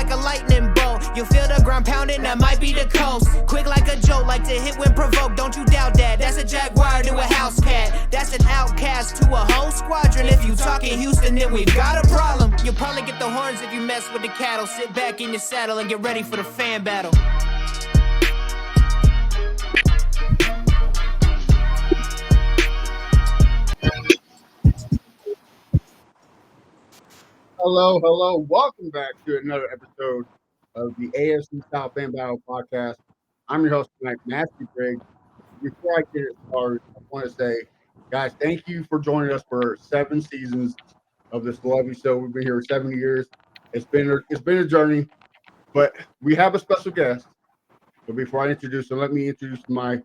like a lightning bolt. You feel the ground pounding, that might be the coast. Quick like a joke, like to hit when provoked. Don't you doubt that. That's a jaguar to a house cat. That's an outcast to a whole squadron. If you talking Houston, then we've got a problem. You'll probably get the horns if you mess with the cattle. Sit back in your saddle and get ready for the fan battle. Hello. Welcome back to another episode of the AFC South Fan Battle Podcast. I'm your host tonight, Matthew Briggs. Before I get it started, I want to say, guys, thank you for joining us for 7 seasons of this lovely show. We've been here 7 years. It's been a journey, but we have a special guest. But before I introduce him, let me introduce my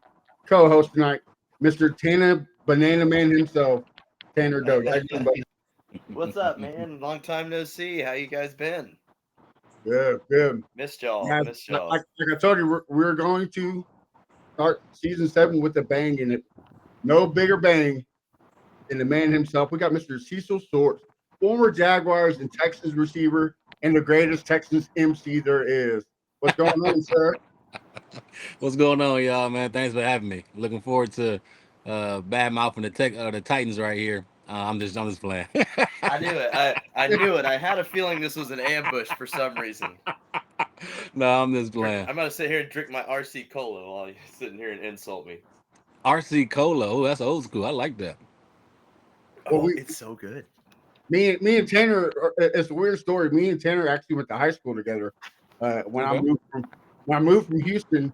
co-host tonight, Mr. Tanner Banana Man himself, Tanner Doge. How you doing, buddy? What's up, man? Long time no see. How you guys been? Good. Missed y'all. Yeah, like I told you, we're going to start season 7 with a bang in it. No bigger bang than the man himself. We got Mr. Cecil Shorts, former Jaguars and Texans receiver, and the greatest Texans MC there is. What's going on, sir? What's going on, y'all, man? Thanks for having me. Looking forward to bad mouthing the Titans right here. I'm just playing. I knew it. I knew it. I had a feeling this was an ambush for some reason. No, I'm just playing. I'm gonna sit here and drink my RC Cola while you're sitting here and insult me. RC Cola. Oh, that's old school. I like that. Oh, it's so good. Me and Tanner. It's a weird story. Me and Tanner actually went to high school together. When I moved from Houston,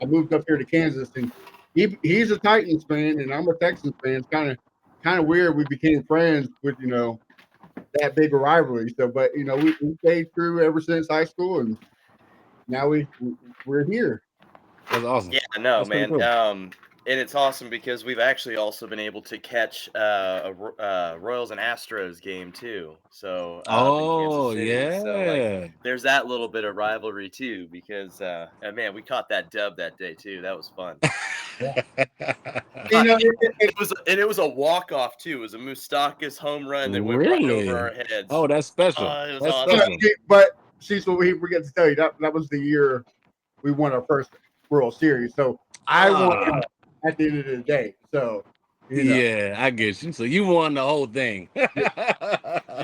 I moved up here to Kansas, and he's a Titans fan, and I'm a Texans fan. It's kind of weird. We became friends with that big a rivalry. So, but we stayed through ever since high school, and now we're here. That's awesome. Yeah, no, That's man. cool. And it's awesome because we've actually also been able to catch a Royals and Astros game too. So Oh, in Kansas City. yeah. So there's that little bit of rivalry too because man, we caught that dub that day too. That was fun. It was a walk-off too. It was a Moustakas home run that went right over our heads. Oh, that's special. It was That's awesome. special. But Cecil, we forget to tell you that was the year we won our first World Series. So I won at the end of the day. So yeah, I get you. So you won the whole thing. You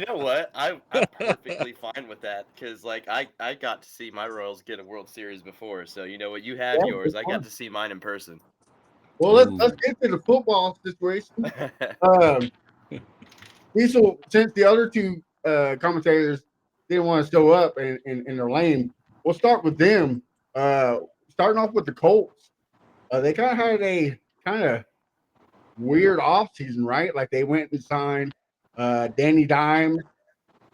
know what? I'm perfectly fine with that because I got to see my Royals get a World Series before. So you know what? You have yours. I got to see mine in person. Well, let's get to the football situation. Cecil, since the other two commentators didn't want to show up and they're lame, we'll start with them. Starting off with the Colts. They kind of had a kind of weird offseason, right? Like they went and signed Danny Dimes,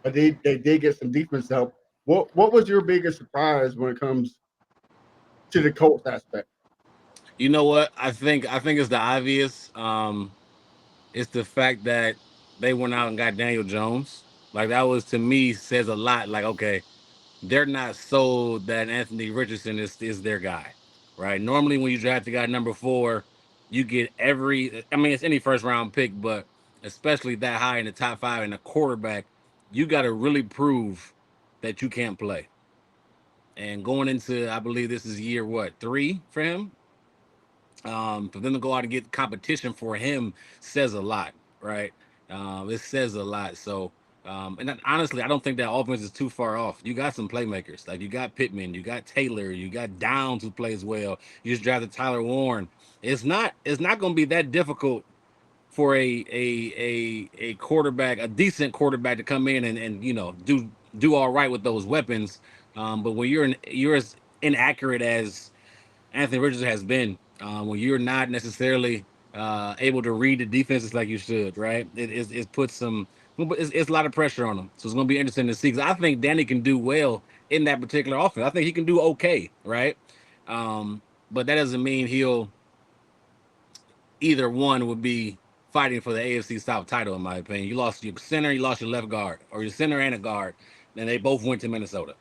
but they did get some defense help. What was your biggest surprise when it comes to the Colts aspect? You know what? I think it's the obvious. It's the fact that they went out and got Daniel Jones. Like that was, to me, says a lot. Like, okay, they're not sold that Anthony Richardson is their guy, right? Normally when you draft the guy number 4, you get it's any first round pick, but especially that high in the top 5 and a quarterback, you got to really prove that you can't play. And going into, I believe this is year 3 for him. For them to go out and get competition for him says a lot, right? It says a lot. So, and honestly, I don't think that offense is too far off. You got some playmakers, like you got Pittman, you got Taylor, you got Downs who plays well. You just drafted Tyler Warren. It's not going to be that difficult for a quarterback, a decent quarterback, to come in and do all right with those weapons. But when you're as inaccurate as Anthony Richardson has been, when you're not necessarily able to read the defenses like you should, right? It puts it's a lot of pressure on them. So it's going to be interesting to see, because I think Danny can do well in that particular offense. I think he can do okay, right? But that doesn't mean either one would be fighting for the AFC South title, in my opinion. You lost your center, you lost your left guard, or your center and a guard, and they both went to Minnesota.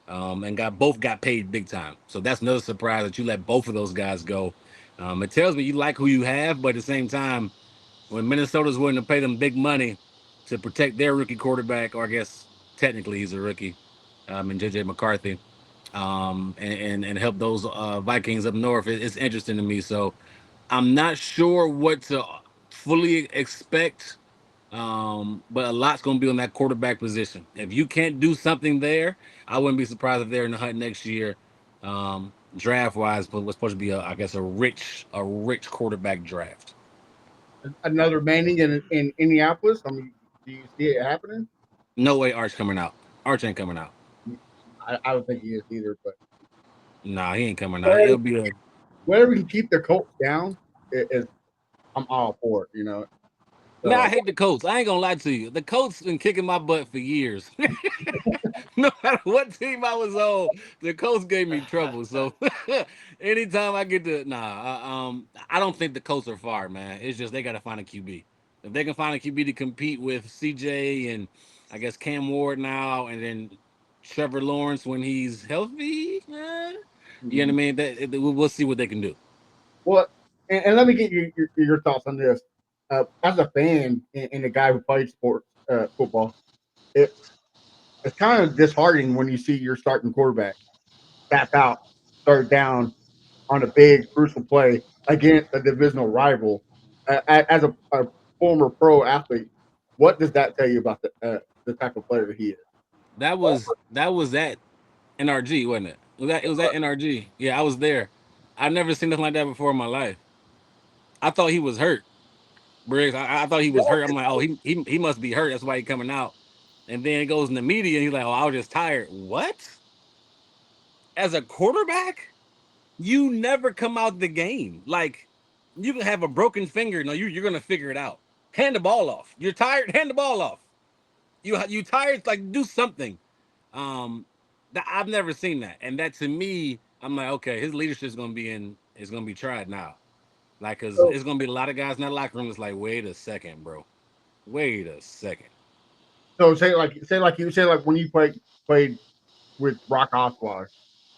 And both got paid big time. So that's another surprise that you let both of those guys go. It tells me you like who you have, but at the same time, when Minnesota's willing to pay them big money to protect their rookie quarterback, or I guess technically he's a rookie, and JJ McCarthy, and help those Vikings up north. It's interesting to me. So I'm not sure what to fully expect, but a lot's going to be on that quarterback position. If you can't do something there, I wouldn't be surprised if they're in the hunt next year, draft wise. But what's supposed to be, I guess, a rich quarterback draft. Another Manning in Indianapolis. I mean, do you see it happening? No way, Arch coming out. Arch ain't coming out. I don't think he is either. But Nah, he ain't coming out. It'll be a whatever can keep the Colts down is I'm all for it. Man, I So hate the Colts. I ain't gonna lie to you. The Colts been kicking my butt for years. No matter what team I was on, the Colts gave me trouble. So anytime I get to I don't think the Colts are far, man. It's just they gotta find a QB. If they can find a QB to compete with CJ and I guess Cam Ward now, and then Trevor Lawrence when he's healthy, you know what I mean? We'll see what they can do. well, and let me get your thoughts on this. As a fan and a guy who played sports football, it's kind of disheartening when you see your starting quarterback tap out, third down on a big crucial play against a divisional rival. As a former pro athlete, what does that tell you about the type of player that he is? That was at NRG, wasn't it? It was at NRG. Yeah, I was there. I've never seen nothing like that before in my life. I thought he was hurt, Briggs. I thought he was hurt. I'm like, oh, he must be hurt. That's why he's coming out. And then it goes in the media, and he's like, oh, I was just tired. What? As a quarterback, you never come out the game. Like, you can have a broken finger. No, you're gonna figure it out. Hand the ball off. You're tired. Hand the ball off. You tired? Like, do something. I've never seen that, and that to me, I'm like, okay, his leadership is gonna be tried now. Like, cause So, it's gonna be a lot of guys in that locker room that's like, wait a second, bro, wait a second. so say like when you played with Brock Osweiler,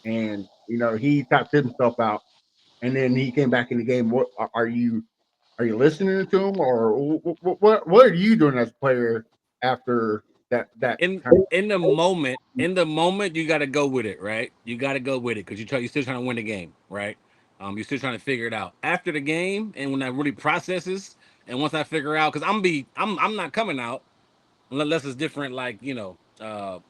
and he tapped himself out, and then he came back in the game. What are you listening to him, or what are you doing as a player after that In kind of? in the moment, you got to go with it, right? You got to go with it because you're still trying to win the game, right? You're still trying to figure it out after the game, and when that really processes, and once I figure out, because I'm not coming out unless it's different, like unless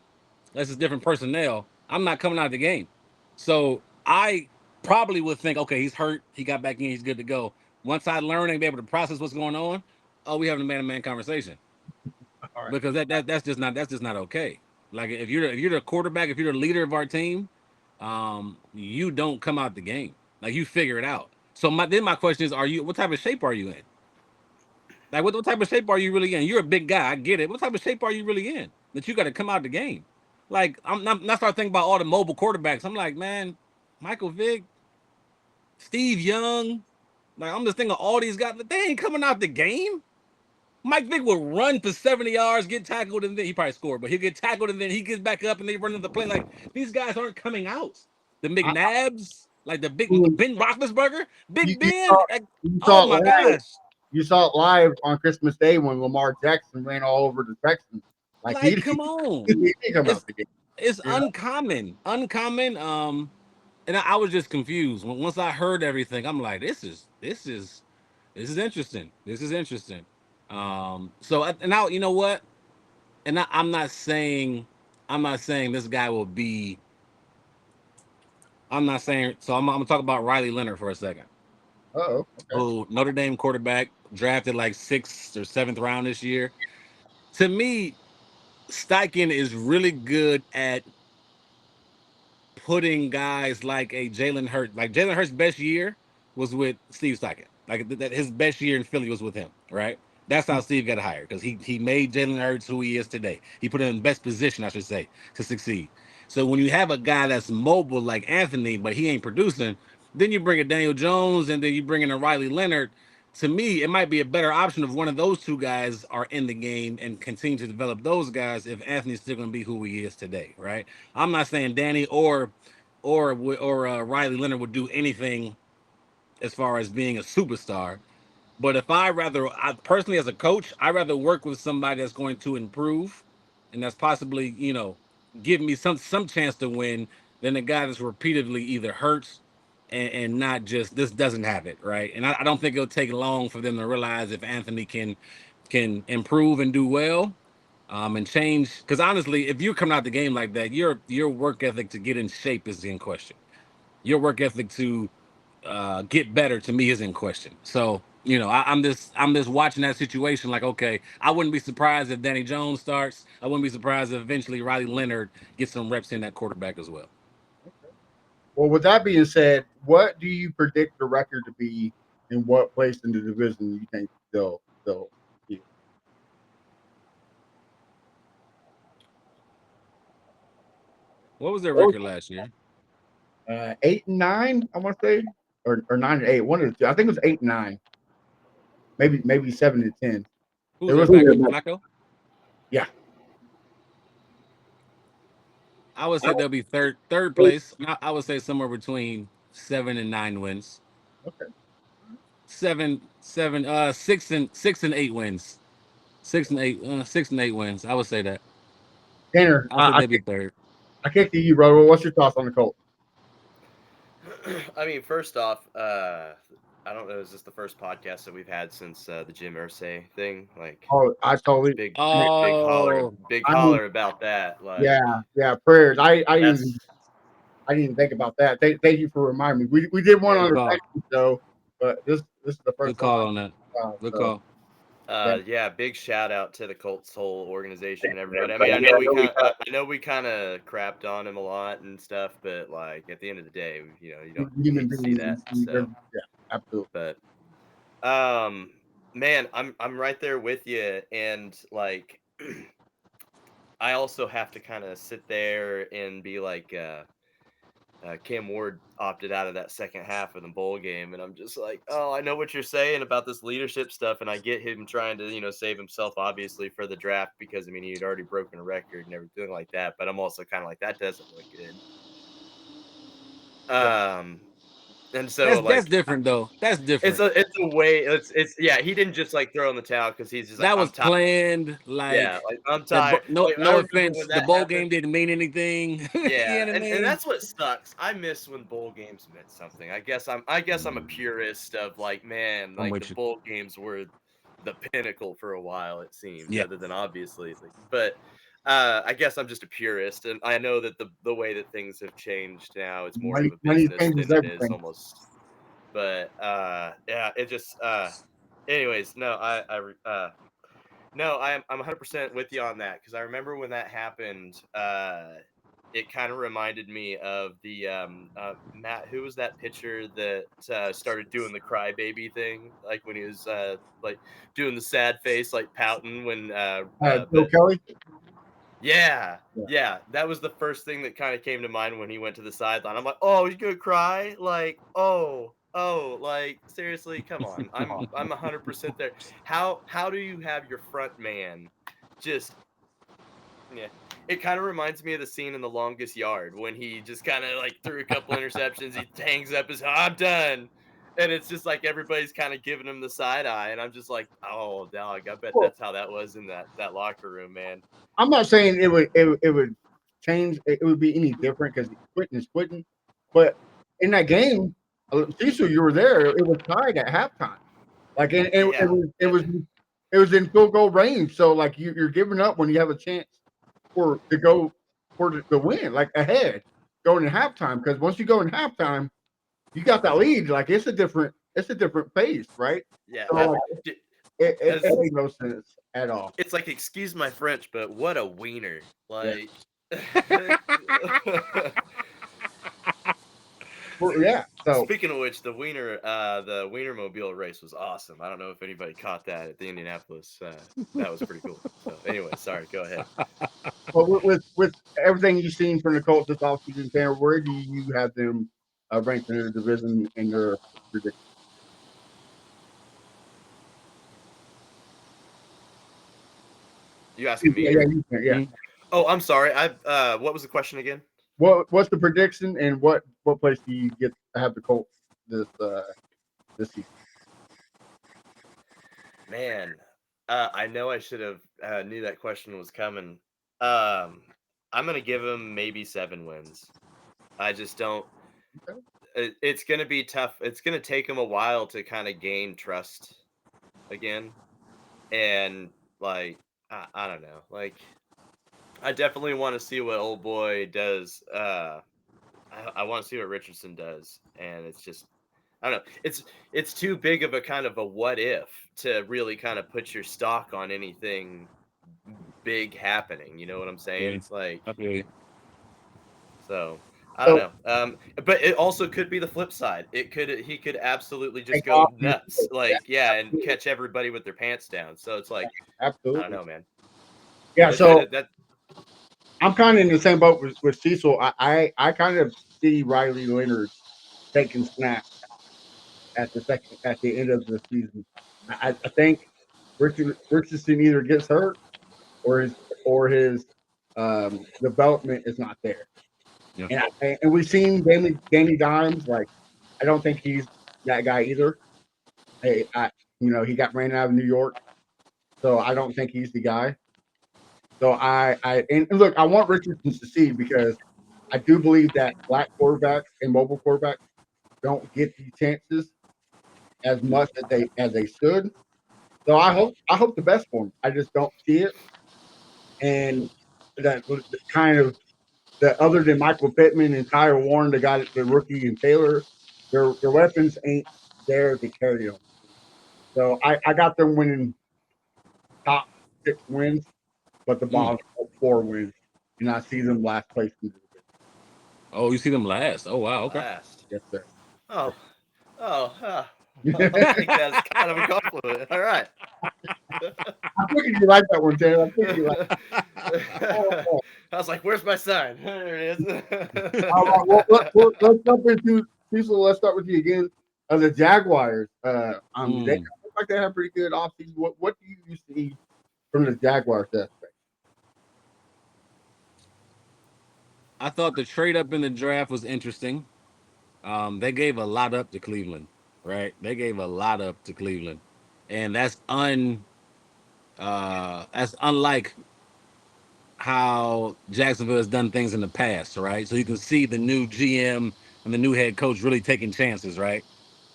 it's different personnel. I'm not coming out of the game, so I probably would think, okay, he's hurt, he got back in, he's good to go. Once I learn and be able to process what's going on, oh, we having a man-to-man conversation All right. because that's just not okay. Like if you're the quarterback, if you're the leader of our team, you don't come out the game. Like you figure it out. So my question is, what type of shape are you in? Like what type of shape are you really in? You're a big guy, I get it. What type of shape are you really in that you got to come out the game? Like I'm not start thinking about all the mobile quarterbacks. I'm like, man, Michael Vick, Steve Young. Like I'm just thinking all these guys, they ain't coming out the game. Mike Vick will run for 70 yards, get tackled, and then he probably scored, but he'll get tackled and then he gets back up and they run into the play. Like these guys aren't coming out. The I, McNabbs, like the big mean, Ben Roethlisberger, you, Big you Ben. saw Like, you oh saw it my live. gosh. You saw it live on Christmas Day when Lamar Jackson ran all over the Texans. Like he Like, come on. didn't come out It's the game. it's You know? uncommon. And I was just confused. Once I heard everything, I'm like, this is interesting. This is interesting. So and now you know what? And I'm not saying this guy will be. I'm not saying so. I'm gonna talk about Riley Leonard for a second. Oh, okay. Who Notre Dame quarterback drafted like 6th or 7th round this year. To me, Steichen is really good at putting guys like a Jalen Hurts. Like Jalen Hurts' best year was with Steve Steichen. Like that, his best year in Philly was with him, right? That's how Steve got hired because he made Jalen Hurts who he is today. He put him in the best position, I should say, to succeed. So when you have a guy that's mobile like Anthony, but he ain't producing, then you bring a Daniel Jones and then you bring in a Riley Leonard. To me, it might be a better option if one of those two guys are in the game and continue to develop those guys if Anthony's still going to be who he is today, right? I'm not saying Danny or Riley Leonard would do anything as far as being a superstar. But if I personally as a coach, I rather work with somebody that's going to improve, and that's possibly give me some chance to win than the guy that's repeatedly either hurts and not just this doesn't have it right. And I don't think it'll take long for them to realize if Anthony can improve and do well, and change. Because honestly, if you come out the game like that, your work ethic to get in shape is in question. Your work ethic to get better to me is in question. So I'm just watching that situation like, okay, I wouldn't be surprised if Danny Jones starts. I wouldn't be surprised if eventually Riley Leonard gets some reps in that quarterback as well. Okay. Well, with that being said, what do you predict the record to be, and what place in the division you think they'll be? What was their record last year? 8-9, I want to say, or 9-8. One of the two. I think it was 8-9. Maybe 7-10. Who's their backup? Flacco? Yeah. I would say they'll be third place. I would say somewhere between 7 and 9 wins. Okay. 6 and 8 wins. 6 and 8 wins. I would say that. Tanner, I would say they'd be third. I kick to you, bro. What's your thoughts on the Colts? I mean, first off, I don't know. Is this the first podcast that we've had since the Jim Irsay thing? Like, Oh, I totally big Oh, holler about that. Like, yeah. Prayers. I didn't even think about that. Thank you for reminding me. We did one on the Texans show, but this is the first good call one. on that. Good call. Yeah, big shout out to the Colts whole organization and everybody. I mean, I know we kind of crapped on him a lot and stuff, but like at the end of the day, you don't need to see that. So. Yeah, absolutely. But man, I'm right there with you, and like I also have to kind of sit there and be like Cam Ward opted out of that second half of the bowl game, and I'm just like, oh, I know what you're saying about this leadership stuff, and I get him trying to save himself obviously for the draft because I mean he'd already broken a record and everything like that, but I'm also kind of like that doesn't look good. And so that's different though. That's different. It's a way. It's yeah. He didn't just like throw in the towel because he's just like that was I'm tired. planned. Like, Yeah, like I'm tired. No Like, offense. The bowl game didn't mean anything. Yeah, and that's what sucks. I miss when bowl games meant something. I guess I'm a purist of like, man, like the bowl games were the pinnacle for a while. It seemed, other than obviously, but. I guess I'm just a purist, and I know that the way that things have changed now, it's more of a business than it is almost. But yeah, it just anyways, no, I'm 100% with you on that because I remember when that happened. It kind of reminded me of the Matt. Who was that pitcher that started doing the crybaby thing, like when he was like doing the sad face, like pouting when Bill Kelly. Yeah, that was the first thing that kind of came to mind when he went to the sideline. I'm like, oh, he's gonna cry, like, oh, like seriously, come on. I'm 100% there. How do you have your front man just It kind of reminds me of the scene in The Longest Yard when he just kind of like threw a couple interceptions. He hangs up his, I'm done. And it's just like everybody's kind of giving him the side eye. And I'm just like, oh, dog, I bet that's how that was in that locker room, man. I'm not saying it would change. It would be any different because quitting is quitting. But in that game, Cecil, you were there. It was tied at halftime. Like, it was in field goal range. So like you're giving up when you have a chance to go for the win, like ahead going in halftime. Because once you go in halftime, you got that lead. Like it's a different pace, right? Yeah. So, it made no sense at all. It's like, excuse my French, but what a wiener! Like, yeah. So speaking of which, the Wienermobile race was awesome. I don't know if anybody caught that at the Indianapolis. That was pretty cool. So anyway, sorry. Go ahead. Well, with everything you've seen from the Colts this offseason, Tanner, where do you have them ranked in the division in your prediction? You asking me? Yeah. Oh, I'm sorry. What was the question again? What's the prediction, and what place do you get to have the Colts this season? Man, I know I should have knew that question was coming. I'm gonna give him maybe 7 wins. I just don't. Okay. It's gonna be tough. It's gonna take him a while to kind of gain trust again, and like I don't know. Like I definitely want to see what old boy does. I want to see what Richardson does, and it's just I don't know. It's too big of a kind of a what if to really kind of put your stock on anything big happening. You know what I'm saying? Yeah. Like Okay. so. I don't So know. But it also could be the flip side. He could absolutely just take go off. nuts. Like, yeah, and Absolutely. catch everybody with their pants down. So it's like, I don't Absolutely. know, man. Yeah. So That I'm kind of in the same boat with Cecil. I kind of see Riley Leonard taking snaps at the end of the season. I think Richardson either gets hurt or his development is not there. Yeah. And we've seen Danny Dimes. Like I don't think he's that guy either. He got ran out of New York, so I don't think he's the guy. So and look, I want Richardson to succeed because I do believe that black quarterbacks and mobile quarterbacks don't get these chances as much as they should. So I hope the best for him. I just don't see it, and that kind of the other than Michael Pittman and Tyler Warren, the rookie and Taylor, their weapons ain't there to carry them. So I got them winning top 6 wins, but the bottom 4 wins, and I see them last place in the division. Oh, you see them last. Oh wow. Okay. last. Yes, sir. Oh, oh, I'll take that as kind of a compliment. All right. I figured you like that one, Taylor. I figured you like. Oh, I was like, "Where's my sign?" There it is. all right, let's jump into Cecil. Let's start with you again. The Jaguars. They look like they have pretty good offseason. What do you see from the Jaguars aspect? I thought the trade up in the draft was interesting. They gave a lot up to Cleveland, right? They gave a lot up to Cleveland, and that's unlike how Jacksonville has done things in the past, right? So you can see the new GM and the new head coach really taking chances, right?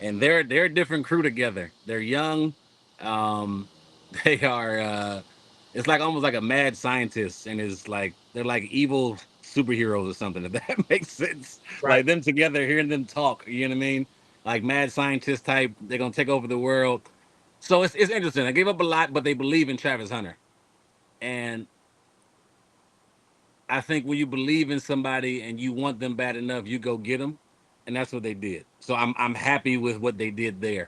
And they're a different crew together. They're young. Um, they are. It's like almost like a mad scientist, and it's like they're like evil superheroes or something. If that makes sense, Right. like them together, hearing them talk. You know what I mean? Like mad scientist type. They're gonna take over the world. So it's interesting. They gave up a lot, but they believe in Travis Hunter, and I think when you believe in somebody and you want them bad enough, you go get them, and that's what they did. So I'm happy with what they did there.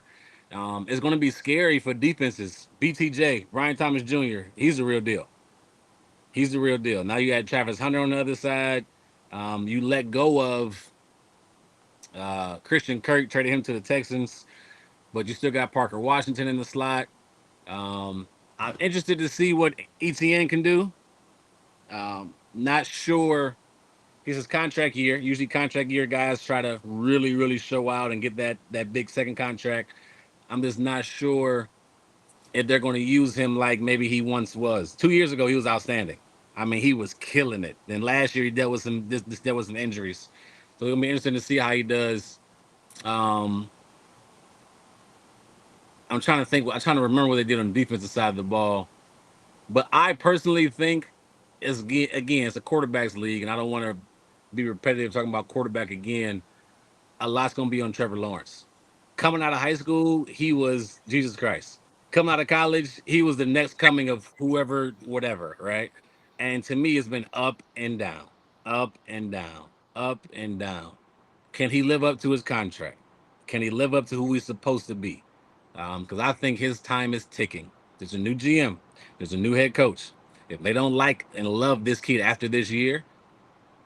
It's going to be scary for defenses. BTJ, Brian Thomas Jr. He's the real deal. He's the real deal. Now you got Travis Hunter on the other side. You let go of Christian Kirk, traded him to the Texans, but you still got Parker Washington in the slot. I'm interested to see what ETN can do. Not sure. He's his contract year. Usually, contract year guys try to really, really show out and get that big second contract. I'm just not sure if they're going to use him like maybe he once was. 2 years ago, he was outstanding. I mean, he was killing it. Then last year, he dealt with some injuries. So it'll be interesting to see how he does. Um, I'm trying to think. I'm trying to remember what they did on the defensive side of the ball. But I personally think it's a quarterbacks league, and I don't want to be repetitive talking about quarterback again. A lot's gonna be on Trevor Lawrence. Coming out of high school, he was Jesus Christ. Coming out of college, he was the next coming of whoever, whatever, right? And to me, it's been up and down, up and down, up and down. Can he live up to his contract? Can he live up to who he's supposed to be? Because I think his time is ticking. There's a new GM. There's a new head coach. If they don't like and love this kid after this year,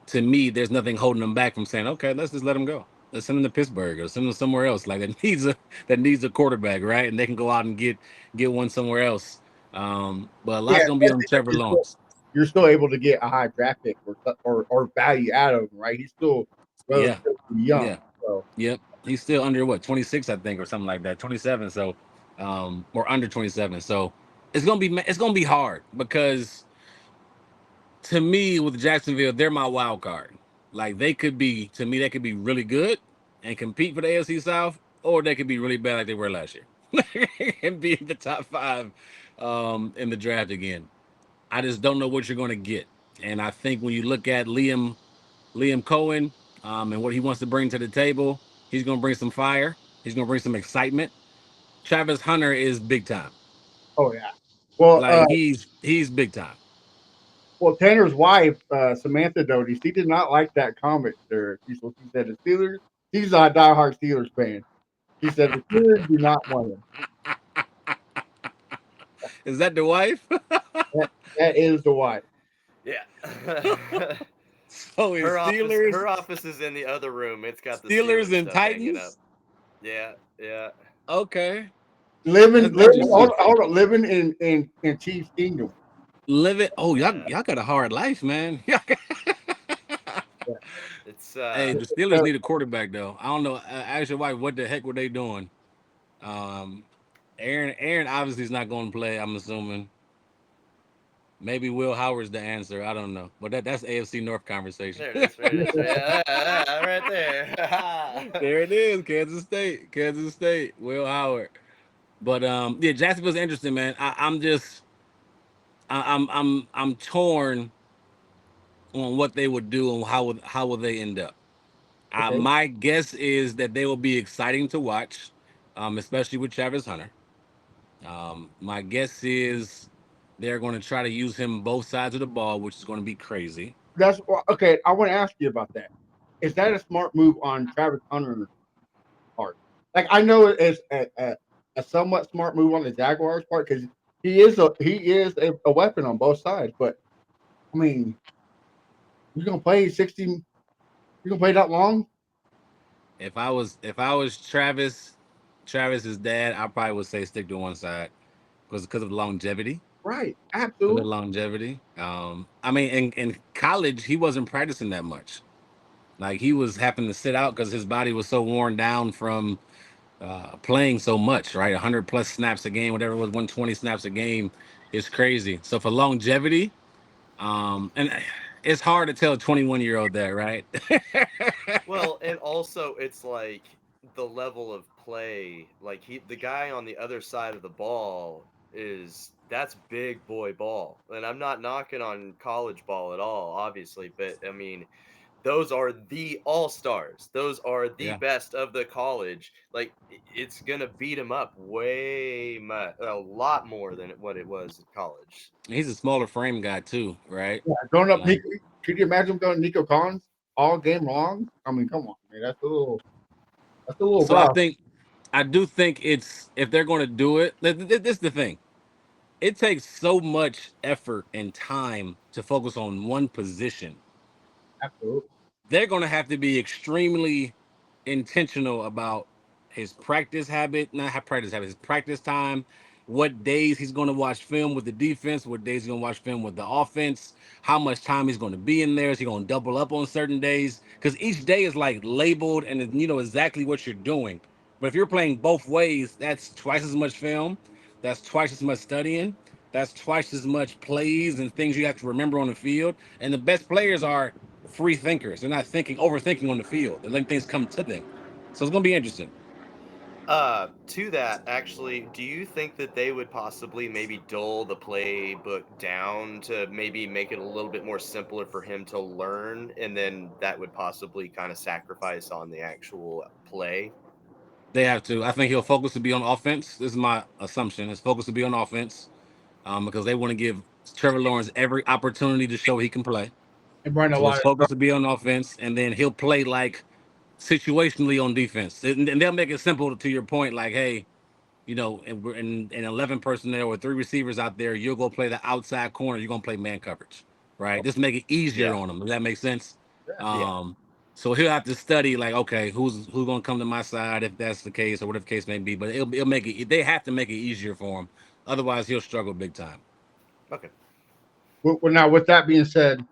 to me, there's nothing holding them back from saying, okay, let's just let him go. Let's send him to Pittsburgh or send him somewhere else. Like that needs a quarterback, right? And they can go out and get one somewhere else. But a lot's Yeah, gonna be on Trevor Lawrence. you're still able to get a high draft pick or value out of him, right? He's still Yeah, relatively young. yeah, So yep. He's still under what 26, I think, or something like that, 27. So, or under 27. So it's gonna be hard because to me, with Jacksonville, they're my wild card. Like they could be, to me, they could be really good and compete for the AFC South, or they could be really bad like they were last year and be in the top five in the draft again. I just don't know what you're going to get. And I think when you look at Liam Cohen and what he wants to bring to the table, he's going to bring some fire. He's going to bring some excitement. Travis Hunter is big time. Oh yeah. Well, Like he's big time. well, Tanner's wife, Samantha Doty, she did not like that comment there. She said the Steelers. She's a diehard Steelers fan. She said the Steelers do not want him. Is that the wife? That is the wife. Yeah. So is Steelers. Her office is in the other room. It's got the Steelers and stuff hanging up. Titans. Yeah. Okay. Living Hold on, living in Chiefs Kingdom. Living. Oh, y'all got a hard life, man. It's Hey, the Steelers need a quarterback though. I don't know. Ask your wife what the heck were they doing. Aaron obviously is not going to play. I'm assuming. Maybe Will Howard's the answer. I don't know, but that's AFC North conversation. There it is. Right there. There it is. Kansas State. Will Howard. But yeah, Jacksonville's interesting, man. I'm torn on what they would do and how will they end up. Okay. My guess is that they will be exciting to watch, especially with Travis Hunter. My guess is they're going to try to use him both sides of the ball, which is going to be crazy. That's okay. I want to ask you about that. Is that a smart move on Travis Hunter's part? Like I know it's a somewhat smart move on the Jaguars' part because he is a weapon on both sides. But I mean, you're gonna play 60. You're gonna play that long? If I was Travis's dad, I probably would say stick to one side because of longevity. Right. For the Absolutely. longevity. I mean, in college, he wasn't practicing that much. Like he was having to sit out because his body was so worn down from playing so much, right? 100 plus snaps a game, whatever it was, 120 snaps a game is crazy. So for longevity, and it's hard to tell a 21-year-old that, right? Well, and also it's like the level of play. Like the guy on the other side of the ball that's big boy ball. And I'm not knocking on college ball at all, obviously, but I mean, those are the all-stars. Those are the Yeah. best of the college. Like it's gonna beat him up a lot more than what it was in college. He's a smaller frame guy too, right? Yeah. Going up, Like, could you imagine going Nico Collins all game long? I mean, come on, man. That's a little so rough. I do think it's if they're going to do it. This is the thing. It takes so much effort and time to focus on one position. Absolutely. They're going to have to be extremely intentional about his practice habit, not have practice habit, his practice time, what days he's going to watch film with the defense, what days he's going to watch film with the offense, how much time he's going to be in there. Is he going to double up on certain days? Because each day is like labeled and you know exactly what you're doing. But if you're playing both ways, that's twice as much film, that's twice as much studying, that's twice as much plays and things you have to remember on the field. And the best players are free thinkers. They're not overthinking on the field. They're letting things come to them. So it's going to be interesting. To that, actually, do you think that they would possibly maybe dull the playbook down to maybe make it a little bit more simpler for him to learn, and then that would possibly kind of sacrifice on the actual play? They have to. I think he'll focus to be on offense. This is my assumption. His focus to be on offense because they want to give Trevor Lawrence every opportunity to show he can play. And run a So lot his of focus to be on offense, and then he'll play like situationally on defense. And they'll make it simple to your point, like, hey, you know, we're in 11 personnel or 3 receivers out there, you'll go play the outside corner. You're going to play man coverage, right? Just make it easier on him. Does that make sense? Yeah. So he'll have to study, like, okay, who's going to come to my side if that's the case or whatever the case may be. But it'll make it. They have to make it easier for him. Otherwise, he'll struggle big time. Okay. Well, now, with that being said,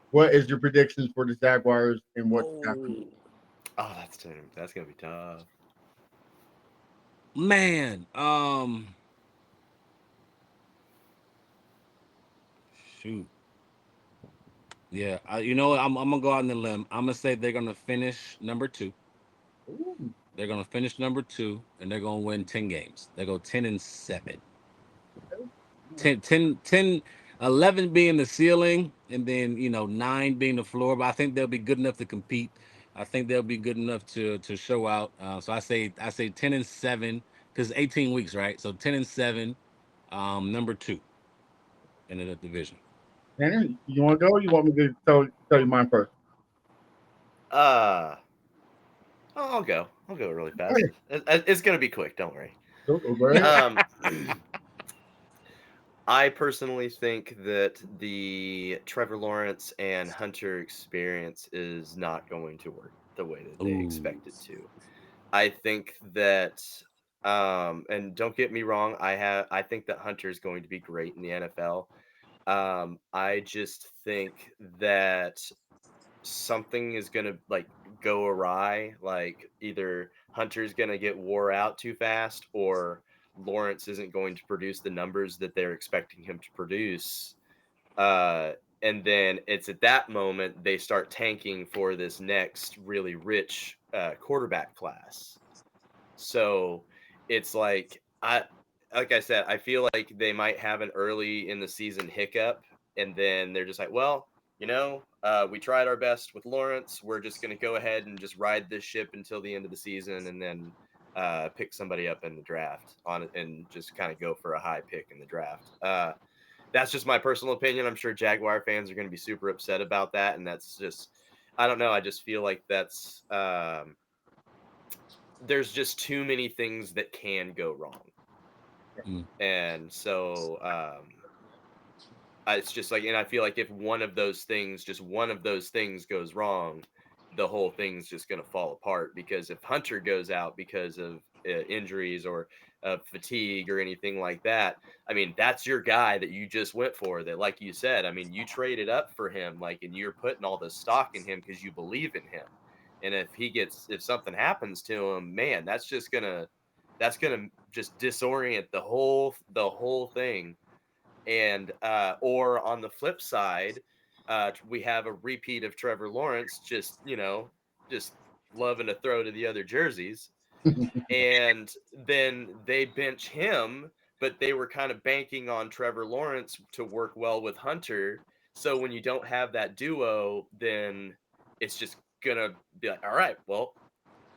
what is your predictions for the Jaguars and what's happening? Oh, that's gonna be tough. Man, shoot. Yeah, you know what? I'm gonna go out on the limb. I'm gonna say they're gonna finish number 2. Ooh, They're gonna finish number 2, and they're gonna win 10 games. They go 10-7. okay. 11 being the ceiling, and then 9 being the floor. But I think they'll be good enough to compete. I think they'll be good enough to show out. So I say 10-7 because 18 weeks, right? So 10-7, number 2 in the division. Tanner, you want to go? Or you want me to tell you mine first? Uh, I'll go. I'll go really All fast. right, It's gonna be quick. Don't worry. go ahead. Um, I personally think that the Trevor Lawrence and Hunter experience is not going to work the way that they Ooh. expect it to. I think that, and don't get me wrong, I think that Hunter is going to be great in the NFL. I just think that something is gonna like go awry. Like either Hunter's gonna get wore out too fast, or Lawrence isn't going to produce the numbers that they're expecting him to produce. Uh, and then it's at that moment they start tanking for this next really rich quarterback class. So it's like I said, I feel like they might have an early in the season hiccup, and then they're just like, well, we tried our best with Lawrence. We're just going to go ahead and just ride this ship until the end of the season, and then pick somebody up in the draft on it, and just kind of go for a high pick in the draft. That's just my personal opinion. I'm sure Jaguar fans are going to be super upset about that, and that's just, I don't know. I just feel like that's there's just too many things that can go wrong. Mm. And so it's just like, and I feel like if just one of those things goes wrong, the whole thing's just going to fall apart. Because if Hunter goes out because of injuries or fatigue or anything like that, I mean, that's your guy that you just went for, that, like you said, I mean, you traded up for him, like, and you're putting all this stock in him because you believe in him. And if something happens to him, man, that's gonna just disorient the whole thing. And or on the flip side, we have a repeat of Trevor Lawrence, just loving to throw to the other jerseys, and then they bench him, but they were kind of banking on Trevor Lawrence to work well with Hunter. So when you don't have that duo, then it's just gonna be like, all right, well,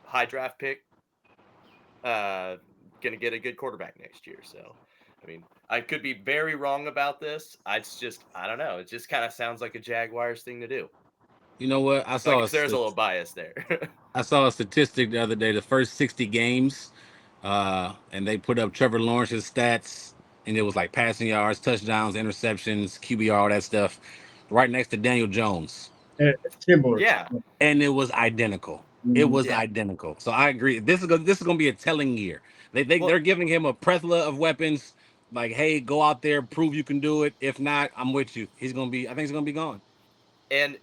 high draft pick, uh, gonna get a good quarterback next year. So, I mean, I could be very wrong about this. I don't know. It just kind of sounds like a Jaguars thing to do. You know what? So I guess there's a little bias there. I saw a statistic the other day. The first 60 games, and they put up Trevor Lawrence's stats, and it was like passing yards, touchdowns, interceptions, QBR, all that stuff, right next to Daniel Jones, And it's similar. Yeah, and it was identical. It Mhm. was yeah. identical. So I agree. This is gonna be a telling year. Well, They're giving him a plethora of weapons. Like, hey, go out there, prove you can do it. If not, I'm with you. He's gonna be. I think he's gonna be gone. and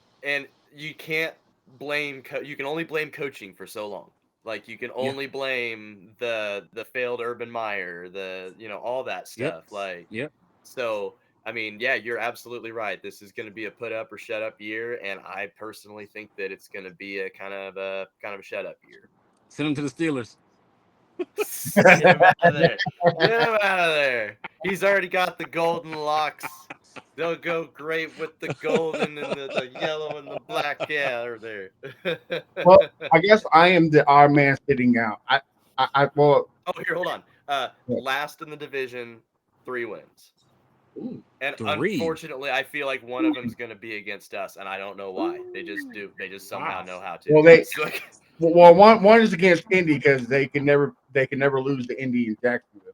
you can't you can only blame coaching for so long. Like you can Yeah. only blame the failed Urban Meyer, all that Yep. stuff. Like, Yep. so I mean, yeah, you're absolutely right. This is going to be a put up or shut up year, and I personally think that it's going to be a kind of a shut up year. Send him to the Steelers. Get him out of there. Get him out of there. He's already got the golden locks. They'll go great with the golden and the yellow and the black. Yeah, they're there. Well, I guess I am the odd man sitting out. Well, Oh, here, hold on. yeah. Last in the division, 3 wins. Ooh, And 3. unfortunately, I feel like one of them is going to be against us, and I don't know why. They just do. They just somehow Wow. know how to. well, It's like, one is against Indy because they can never lose to Indy in Jacksonville.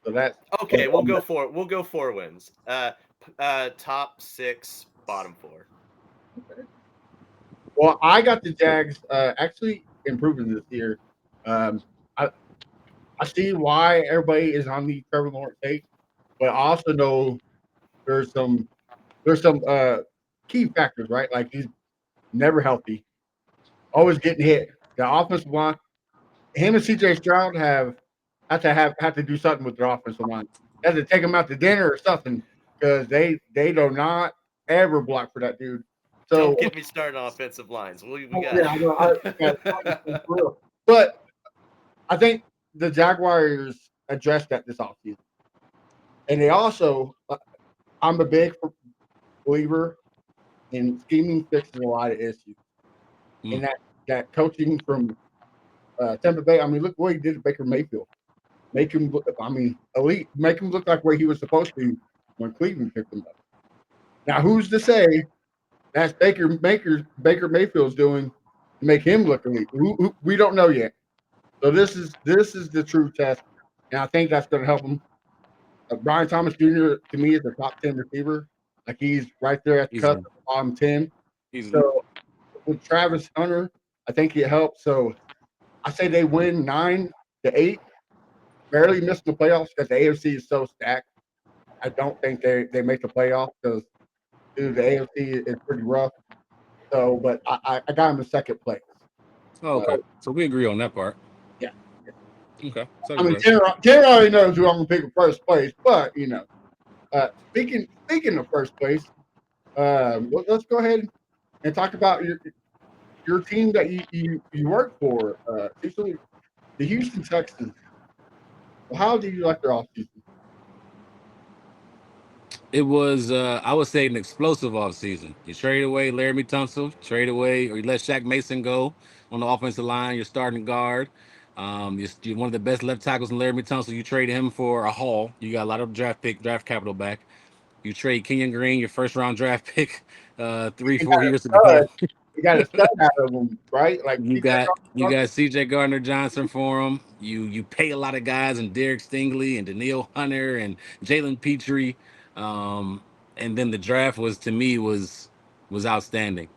So that's okay, we'll go 4 wins. Top 6, bottom 4. well. I got the Jags actually improving this year. Um, I I see why everybody is on the Trevor Lawrence take, but I also know there's some key factors, right? Like he's never healthy, always getting hit. The offensive line, him and CJ Stroud have to do something with their offensive line. They have to take them out to dinner or something because they do not ever block for that dude. So Don't get me started on offensive lines. We got. yeah, I know. Yeah, for real. But I think the Jaguars addressed that this offseason, and they also. I'm a big believer in scheming fixes a lot of issues, and that coaching from Tampa Bay. I mean, look what he did to Baker Mayfield. Make him look. I mean, elite. Make him look like where he was supposed to when Cleveland picked him up. Now, who's to say that's Baker Mayfield's doing to make him look elite? We don't know yet. So this is the true test, and I think that's going to help him. Brian Thomas Jr. to me is a top 10 receiver. Like he's right there at the cusp of bottom 10. So with Travis Hunter, I think it helps. So I say they win 9-8, barely missing the playoffs because the AFC is so stacked. I don't think they make the playoffs because the AFC is pretty rough. So, but I got him in second place. Oh, okay. So we agree on that part. Yeah. Okay. I mean, Jerry already knows who I'm gonna pick in first place, but speaking of first place, let's go ahead and talk about your team that you work for, Cecil, the Houston Texans. How do you like their offseason? It was, I would say, an explosive offseason. You trade away Laramie Tunsil, or you let Shaq Mason go on the offensive line, your starting guard. You're one of the best left tackles in Laramie Tunsil. You trade him for a haul. You got a lot of draft capital back. You trade Kenyon Green, your first round draft pick, 3-4 years ago. You got a stud out of them, right? Like you got CJ Gardner Johnson for him. You pay a lot of guys, and Derek Stingley and Daniil Hunter and Jalen Petrie. And then the draft was, to me, was outstanding.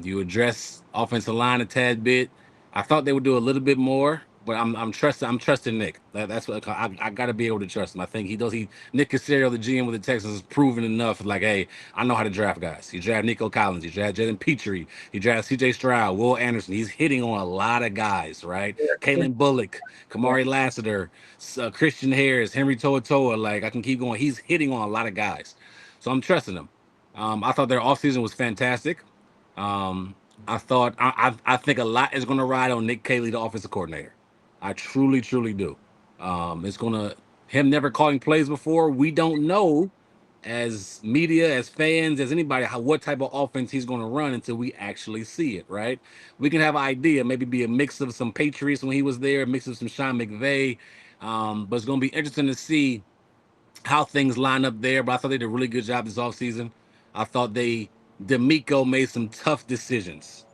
You address offensive line a tad bit. I thought they would do a little bit more, but I'm trusting Nick. That's what I got to be able to trust him. I think he does. Nick Caserio, the GM with the Texans, has proven enough. Like, hey, I know how to draft guys. He drafted Nico Collins. He drafted Jalen Petrie. He drafted C.J. Stroud, Will Anderson. He's hitting on a lot of guys, right? Yeah. Kalen Bullock, Kamari Lassiter, Christian Harris, Henry To'oTo'o. Like, I can keep going. He's hitting on a lot of guys, so I'm trusting him. I thought their offseason was fantastic. I think a lot is going to ride on Nick Caley, the offensive coordinator. I truly do. It's going to him never calling plays before. We don't know, as media, as fans, as anybody, what type of offense he's going to run until we actually see it. Right? We can have an idea, maybe be a mix of some Patriots when he was there, a mix of some Sean McVay. But it's going to be interesting to see how things line up there. But I thought they did a really good job this offseason. I thought D'Amico made some tough decisions.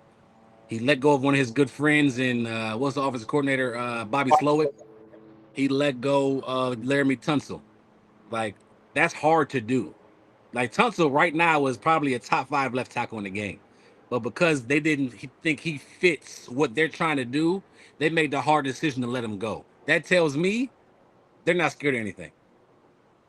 He let go of one of his good friends, and what's the offensive coordinator, Bobby Slowick. He let go of Laramie Tunsil. Like, that's hard to do. Like, Tunsil right now is probably a top 5 left tackle in the game. But because they didn't think he fits what they're trying to do, they made the hard decision to let him go. That tells me they're not scared of anything.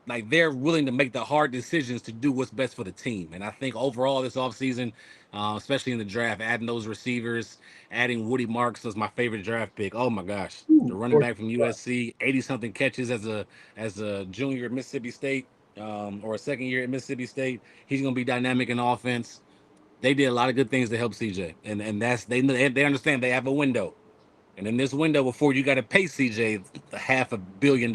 Like, they're willing to make the hard decisions to do what's best for the team. And I think overall this offseason, especially in the draft, adding those receivers, adding Woody Marks was my favorite draft pick. Oh my gosh. The running back from USC, 80-something catches as a junior at Mississippi State, or a second year at Mississippi State. He's going to be dynamic in offense. They did a lot of good things to help CJ. And that's they understand they have a window. And in this window, before you got to pay CJ $500 million,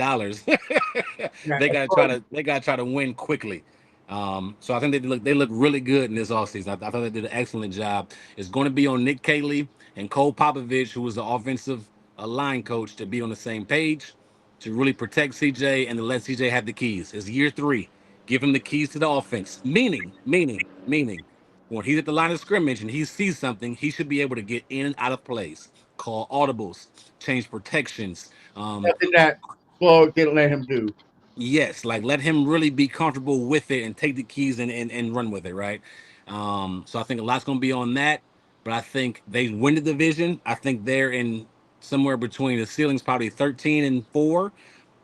they got to try to win quickly. So I think they look really good in this offseason. I thought they did an excellent job. It's going to be on Nick Caley and Cole Popovich, who was the offensive line coach, to be on the same page, to really protect CJ and to let CJ have the keys. It's year 3. Give him the keys to the offense. Meaning, when he's at the line of scrimmage and he sees something, he should be able to get in and out of plays. Call audibles, change protections. Nothing that Flo didn't let him do. Yes, like let him really be comfortable with it and take the keys and run with it, right? So I think a lot's going to be on that, but I think they win the division. I think they're in somewhere between the ceiling's probably 13-4,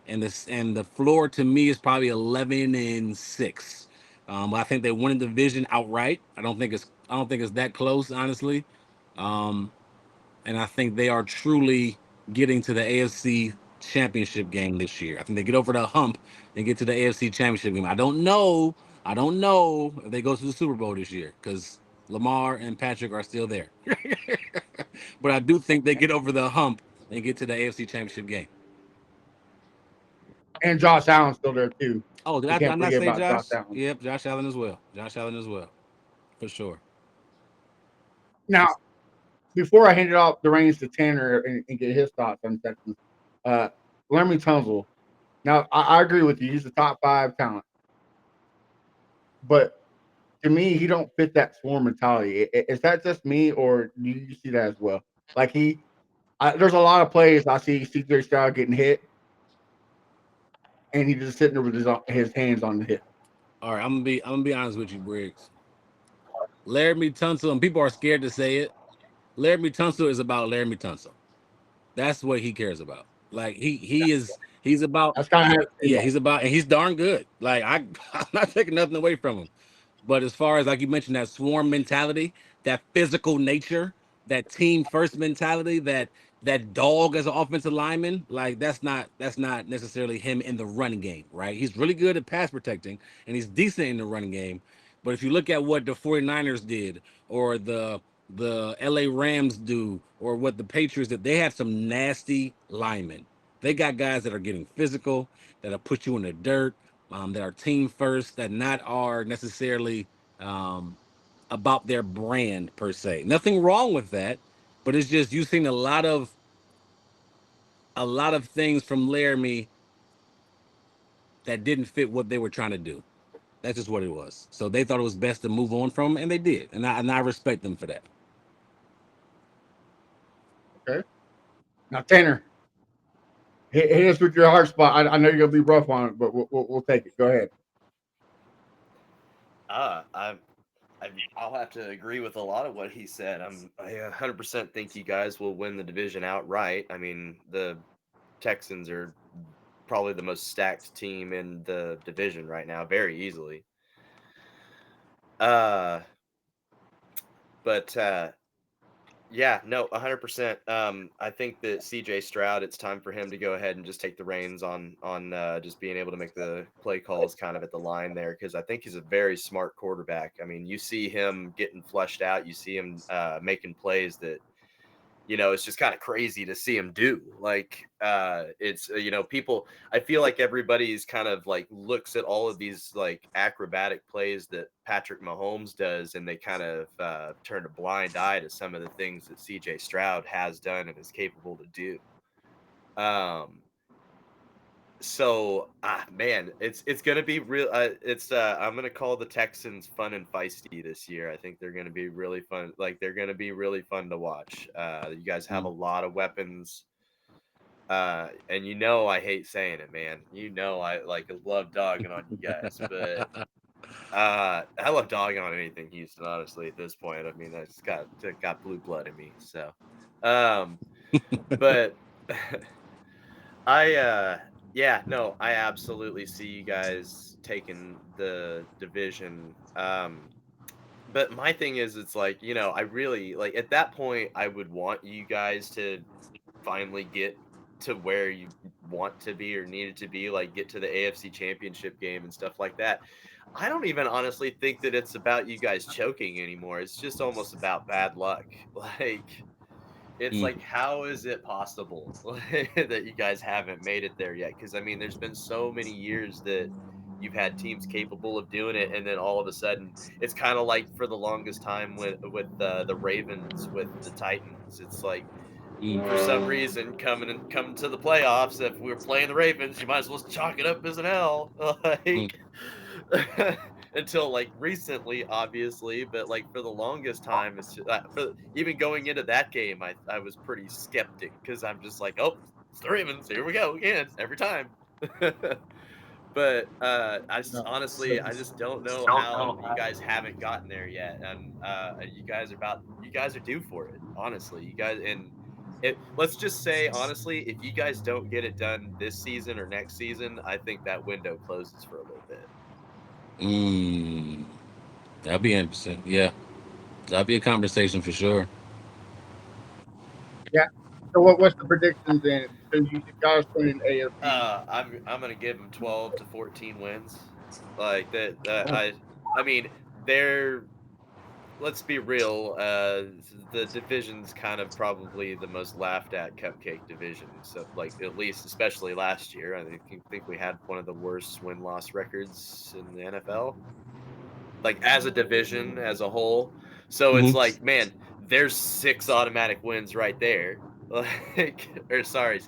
and the floor to me is probably 11-6. But I think they win the division outright. I don't think it's that close, honestly. And I think they are truly getting to the AFC Championship game this year. I think they get over the hump and get to the AFC Championship game. I don't know if they go to the Super Bowl this year because Lamar and Patrick are still there. But I do think they get over the hump and get to the AFC Championship game. And Josh Allen's still there too. Oh, did You can't I not forget say about Josh? Josh Allen. Yep, Josh Allen as well. For sure. Now, before I hand it off the reins to Tanner and get his thoughts on Texans, Laremy Tunsil. Now, I agree with you. He's a top 5 talent, but to me, he don't fit that swarm mentality. Is that just me, or do you see that as well? Like there's a lot of plays I see CJ Stroud getting hit, and he's just sitting there with his hands on the hip. All right, I'm gonna be honest with you, Briggs. Laramie Tunsil, and people are scared to say it. Laramie Tunsil is about Laramie Tunsil. That's what he cares about. Like he's about. That's kind of He's about, and he's darn good. Like I'm not taking nothing away from him. But as far as like you mentioned, that swarm mentality, that physical nature, that team first mentality, that dog as an offensive lineman, like that's not necessarily him in the running game, right? He's really good at pass protecting and he's decent in the running game. But if you look at what the 49ers did or the LA Rams do or what the Patriots did, they have some nasty linemen. They got guys that are getting physical, that'll put you in the dirt, that are team first, that not are necessarily about their brand per se. Nothing wrong with that, but it's just you've seen a lot of things from Laramie that didn't fit what they were trying to do. That's just what it was. So they thought it was best to move on from him, and they did, and I respect them for that. Okay. Now, Tanner, hit us with your hard spot. I know you're gonna be rough on it, but we'll take it. Go ahead. I'll have to agree with a lot of what he said. I 100% think you guys will win the division outright. I mean, the Texans are probably the most stacked team in the division right now, very easily. Yeah, no, 100%. I think that CJ Stroud, it's time for him to go ahead and just take the reins on just being able to make the play calls kind of at the line there, because I think he's a very smart quarterback. I mean, you see him getting flushed out, you see him making plays that, it's just kind of crazy to see him do. Like, it's, people, I feel like everybody's kind of like looks at all of these like acrobatic plays that Patrick Mahomes does, and they kind of turn a blind eye to some of the things that CJ Stroud has done and is capable to do. So, man, it's gonna be real. I'm gonna call the Texans fun and feisty this year. I think they're gonna be really fun. Like they're gonna be really fun to watch. You guys have a lot of weapons, and I hate saying it, man. I love dogging on you guys, but I love dogging on anything Houston. Honestly, at this point, I mean, that's got blue blood in me. So, but. I absolutely see you guys taking the division. But my thing is, it's like, I really like at that point, I would want you guys to finally get to where you want to be or needed to be, like get to the AFC Championship game and stuff like that. I don't even honestly think that it's about you guys choking anymore. It's just almost about bad luck. Like, it's like, how is it possible that you guys haven't made it there yet? Because, I mean, there's been so many years that you've had teams capable of doing it, and then all of a sudden, it's kind of like for the longest time with the Ravens with the Titans. It's like, for some reason, coming to the playoffs, if we were playing the Ravens, you might as well chalk it up as an L. Like, until like recently, obviously, but like for the longest time, it's just, even going into that game, I was pretty skeptic because I'm just like, oh, it's the Ravens, here we go again every time. But I just don't know how you guys haven't gotten there yet, and you guys are due for it. Honestly, you guys, and let's just say honestly, if you guys don't get it done this season or next season, I think that window closes for a little bit. That'd be interesting. Yeah, that'd be a conversation for sure. Yeah. So what's the predictions then? So you guys put in AFC. I'm gonna give them 12 to 14 wins. Like that. I mean, they're let's be real. The division's kind of probably the most laughed at cupcake division. So, like, at least, especially last year, I think we had one of the worst win-loss records in the NFL. Like, as a division, as a whole. So it's like, man, there's 6 automatic wins right there. Like, or sorry,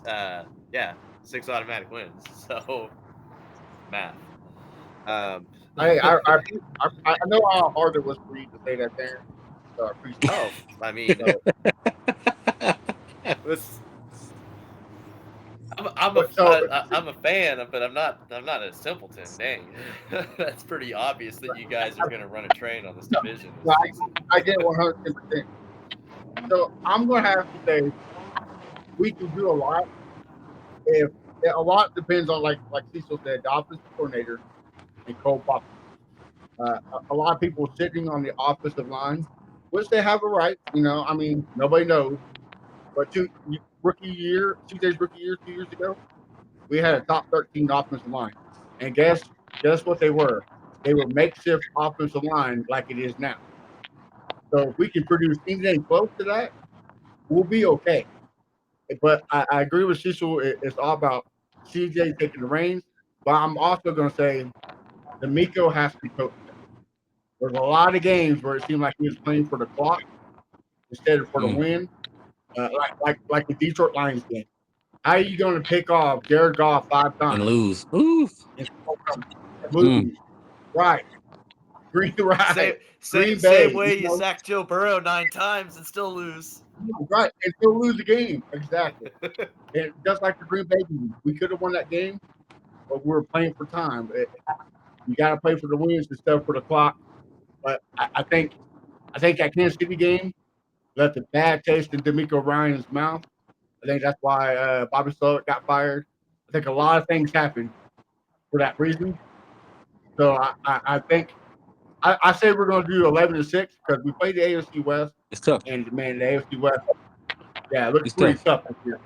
yeah, 6 automatic wins. So math. Um, I know how hard it was for you to say that, Dan. So I appreciate oh, I mean, it. this, But so I'm a fan, but I'm not a simpleton. Dang, that's pretty obvious that you guys are gonna run a train on this division no, this season. I get 110%. So I'm going to have to say we can do a lot. If a lot depends on like Cecil said, the offensive coordinator and Cole Pop. A lot of people sitting on the offensive line, which they have a right. I mean, nobody knows. But CJ's rookie year 2 years ago, we had a top 13 offensive line, and guess what they were? They were makeshift offensive line like it is now. So if we can produce anything close to that, we'll be okay. But I agree with Cecil. It's all about CJ taking the reins. But I'm also going to say D'Amico has to coach them. There's a lot of games where it seemed like he was playing for the clock instead of for the win, like the Detroit Lions game. How are you going to pick off Jared Goff 5 times and lose? Oof. and lose? Right. Green Same Bay. way you sack Joe Burrow 9 times and still lose. Right. And still lose the game. Exactly. And just like the Green Bay game, we could have won that game, but we were playing for time. You got to play for the wins instead of for the clock. But I think that Kansas City game left a bad taste in D'Amico Ryan's mouth. I think that's why Bobby Slowick got fired. I think a lot of things happened for that reason. So I think I say we're going to do 11-6 because we played the AFC West. It's tough. And man, the AFC West, yeah, it looks It's pretty tough. tough this year.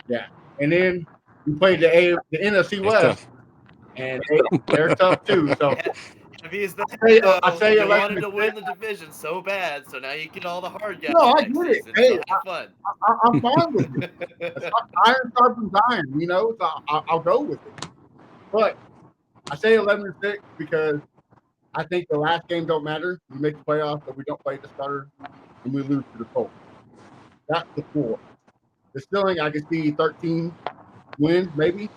Yeah, and then we played the NFC It's West, tough. and they're tough too. So Heavy as that, I say you 11-6. wanted to win the division so bad, so now you get all the hard guys No, I next get it. season. Hey, So have fun. I'm fine with it. Iron sharpens iron, so I'll go with it. But I say 11-6 because I think the last game don't matter. We make the playoffs, but we don't play the starter, and we lose to the Colts. That's the floor. The ceiling, I can see 13 wins, maybe.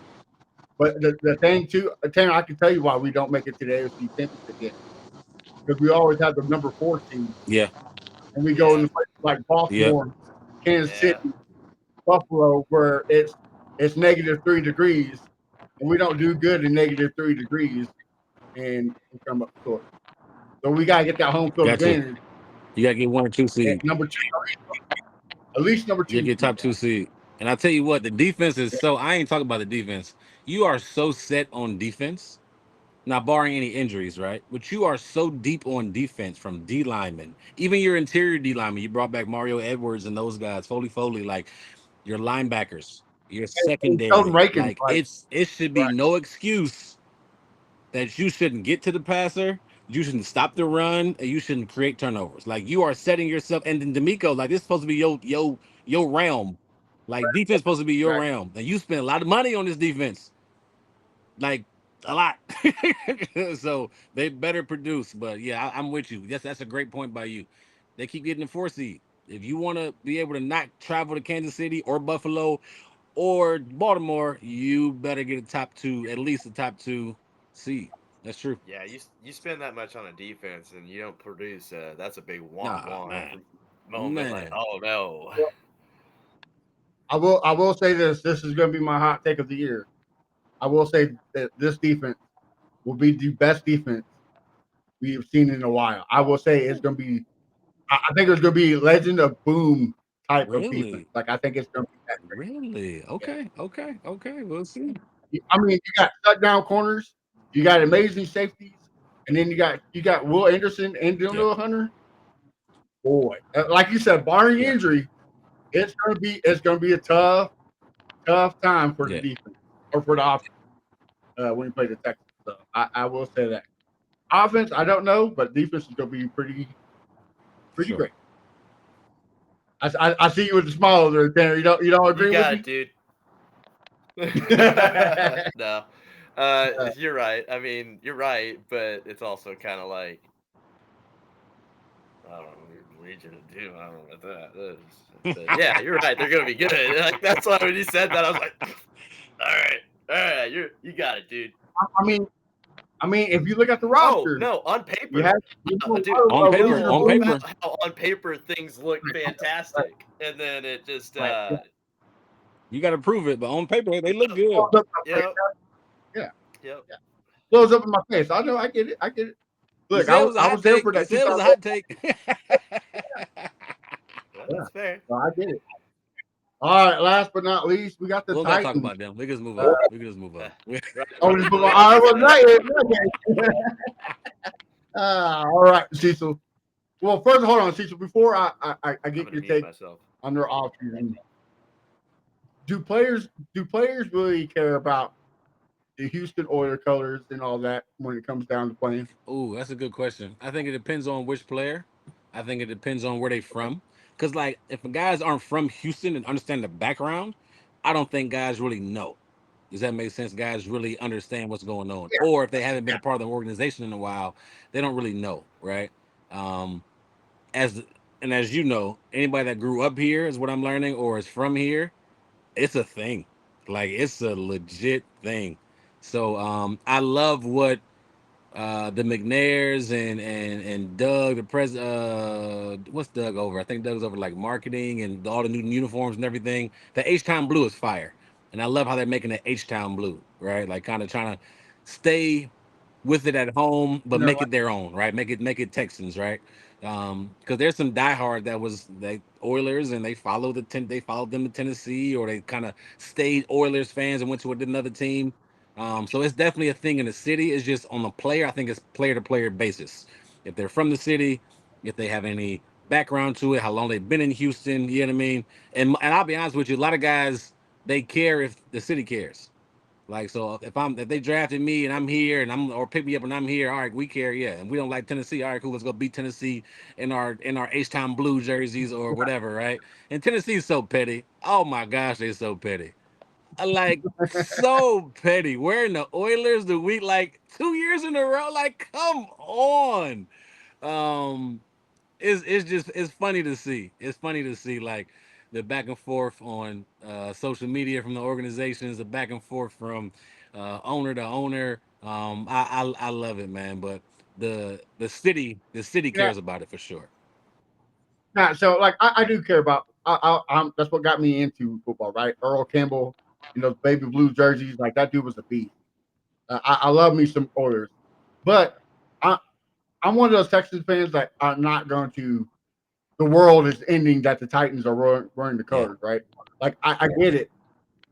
But the thing, too, Tanner, I can tell you why we don't make it to the AFC Championship game. Because we always have the number 4 team. Yeah. And we go into places like Baltimore, Kansas City, Buffalo, where it's -3 degrees, and we don't do good in -3 degrees, and we come up short. So we got to get that home field advantage. You got to get 1 or 2 seed. Number 2, at least number 2. You get top 2 seed. And I tell you what, the defense is so. I ain't talking about the defense. You are so set on defense, not barring any injuries, right? But you are so deep on defense from D linemen, even your interior D linemen. You brought back Mario Edwards and those guys, Foley, like your linebackers, your secondary. Like it should be no excuse that you shouldn't get to the passer, you shouldn't stop the run, and you shouldn't create turnovers. Like you are setting yourself. And then D'Amico, like this is supposed to be your realm. Like defense supposed to be your realm, and you spend a lot of money on this defense, like a lot. So they better produce. But yeah, I'm with you. Yes, that's a great point by you. They keep getting the 4 seed. If you want to be able to not travel to Kansas City or Buffalo or Baltimore, you better get a top 2, at least a top 2 seed. That's true. Yeah, you spend that much on a defense and you don't produce. That's a big man. moment. Man. Like, oh no. I will say this. This is going to be my hot take of the year. I will say that this defense will be the best defense we've seen in a while. I will say it's going to be. I think it's going to be Legend of Boom type of defense. Like I think it's going to be that great. Really? Okay. We'll see. I mean, you got shutdown corners, you got amazing safeties, and then you got Will Anderson and Daniel Hunter. Boy, like you said, barring injury, it's gonna be a tough time for the defense or for the offense when you play the Texans. So I will say that offense, I don't know, but defense is gonna be pretty Pretty Sure. great. I see you with the smile there, Tanner. You don't agree You got with it, me? dude. No. You're right. I mean, you're right, but it's also kind of like, I don't know, Legion of Doom. I don't know what that is. But yeah, you're right. They're gonna be good. Like, that's why when you said that, I was like, all right, you got it, dude. I mean, if you look at the Oh roster, no, on you paper, have dude. On We paper, know on all paper. about how on paper things look fantastic, and then it just, You got to prove it, but on paper they look good. blows up my face. yep, Yeah, yep. blows up in my face. I know. I get it. You Look, said it was a I hot was there take. for You that said it was a 2000. hot take. Well, that's fair. So I get it. All right. Last but not least, we got the We don't got to Titans. talk about them. We can just move on. We can just move on. Oh, this book. All right, well, not yet. All right, Cecil. Well, first, hold on, Cecil. Before I I'm get gonna your mute take myself. on their offseason, do players really care about the Houston Oilers colors and all that when it comes down to playing? Ooh, that's a good question. I think it depends on which player. I think it depends on where they from. Because like if guys aren't from Houston and understand the background, I don't think guys really know. Does that make sense? Guys really understand what's going on. Yeah. Or if they haven't been a part of the organization in a while, they don't really know, right? Um, as as you know, anybody that grew up here is what I'm learning, or is from here, it's a thing. Like it's a legit thing. So I love what the McNairs and Doug, the what's Doug over? I think Doug's over like marketing and all the new uniforms and everything. The H Town blue is fire, and I love how they're making the H Town blue, right? Like kind of trying to stay with it at home, but make it their own, right? Make it Texans, right? Because there's some diehard that was they Oilers and they followed they followed them to Tennessee, or they kind of stayed Oilers fans and went to another team. So it's definitely a thing in the city. It's just on the player. I think it's player to player basis. If they're from the city, if they have any background to it, how long they've been in Houston, you know what I mean? And I'll be honest with you, a lot of guys they care if the city cares. Like so, if they drafted me and I'm here and or pick me up and I'm here, all right, we care, yeah. And we don't like Tennessee, all right, cool, let's go beat Tennessee in our H Town blue jerseys or whatever, right? And Tennessee's so petty. Oh my gosh, they're so petty. Like so petty. Wearing the Oilers the week like 2 years in a row. Like, come on. Um, it's funny to see. It's funny to see like the back and forth on social media from the organizations, the back and forth from owner to owner. I love it, man. But the city Yeah. cares about it for sure. Nah, so like I do care about. That's what got me into football, right? Earl Campbell, baby blue jerseys, like that dude was a beast. I love me some Oilers, but I'm one of those Texans fans that are not going to. The world is ending that the Titans are wearing the colors, right? Like I get it.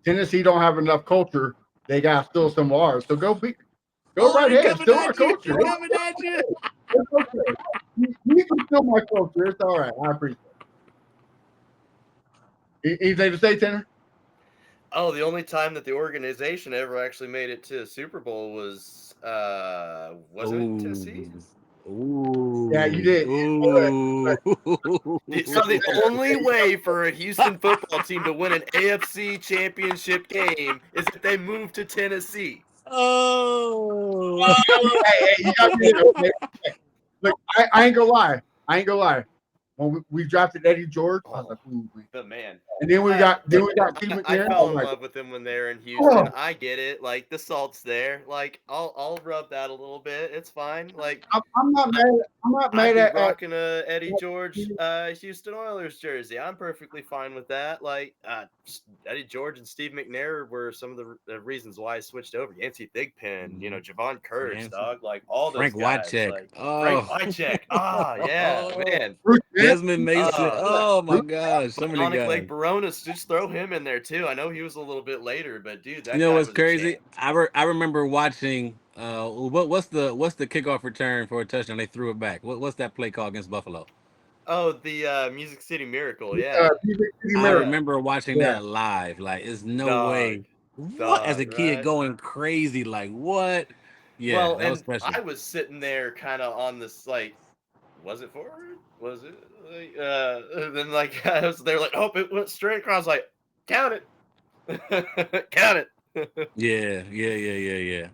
Tennessee don't have enough culture. They got still some ours. So go right they ahead. coming Still our at you. culture. They coming at you. It's okay. You can steal my culture. It's all right. I appreciate it. Anything to say, Tanner? Oh, the only time that the organization ever actually made it to a Super Bowl was wasn't it in Tennessee? Ooh. Yeah, you did. Ooh. So the only way for a Houston football team to win an AFC championship game is if they move to Tennessee. Oh. Hey, you got me there. Look, I ain't gonna lie. When we drafted Eddie George, I was like, ooh, man. The man. And then we got Steve I McNair. fell in like, love with him when they were in Houston. oh. I get it. Like the salt's there. Like I'll rub that a little bit. It's fine. Like I'm not mad. I'm not I'd mad be at. rocking a Eddie George Houston Oilers jersey. I'm perfectly fine with that. Like Eddie George and Steve McNair were some of the reasons why I switched over. Yancey Thigpen, Javon Curse, dog, like all those Frank guys. Wycheck. Like Oh. Frank Wycheck. Yeah, man. Desmond Mason. Oh my gosh, so many Sonic guys. Lake Baronis, just throw him in there too. I know he was a little bit later, but dude, that You know guy what's was crazy? a champ. I remember watching. What's the kickoff return for a touchdown? They threw it back. What's that play call against Buffalo? Oh, the Music City Miracle. Yeah, I remember watching that live. Like, there's no way. What as a kid right? going crazy? Like what? Yeah, Well, that was and special. I was sitting there kind of on this like was it forward? Was it like then like they're like, oh, it went straight across. Like, count it, count it. Yeah.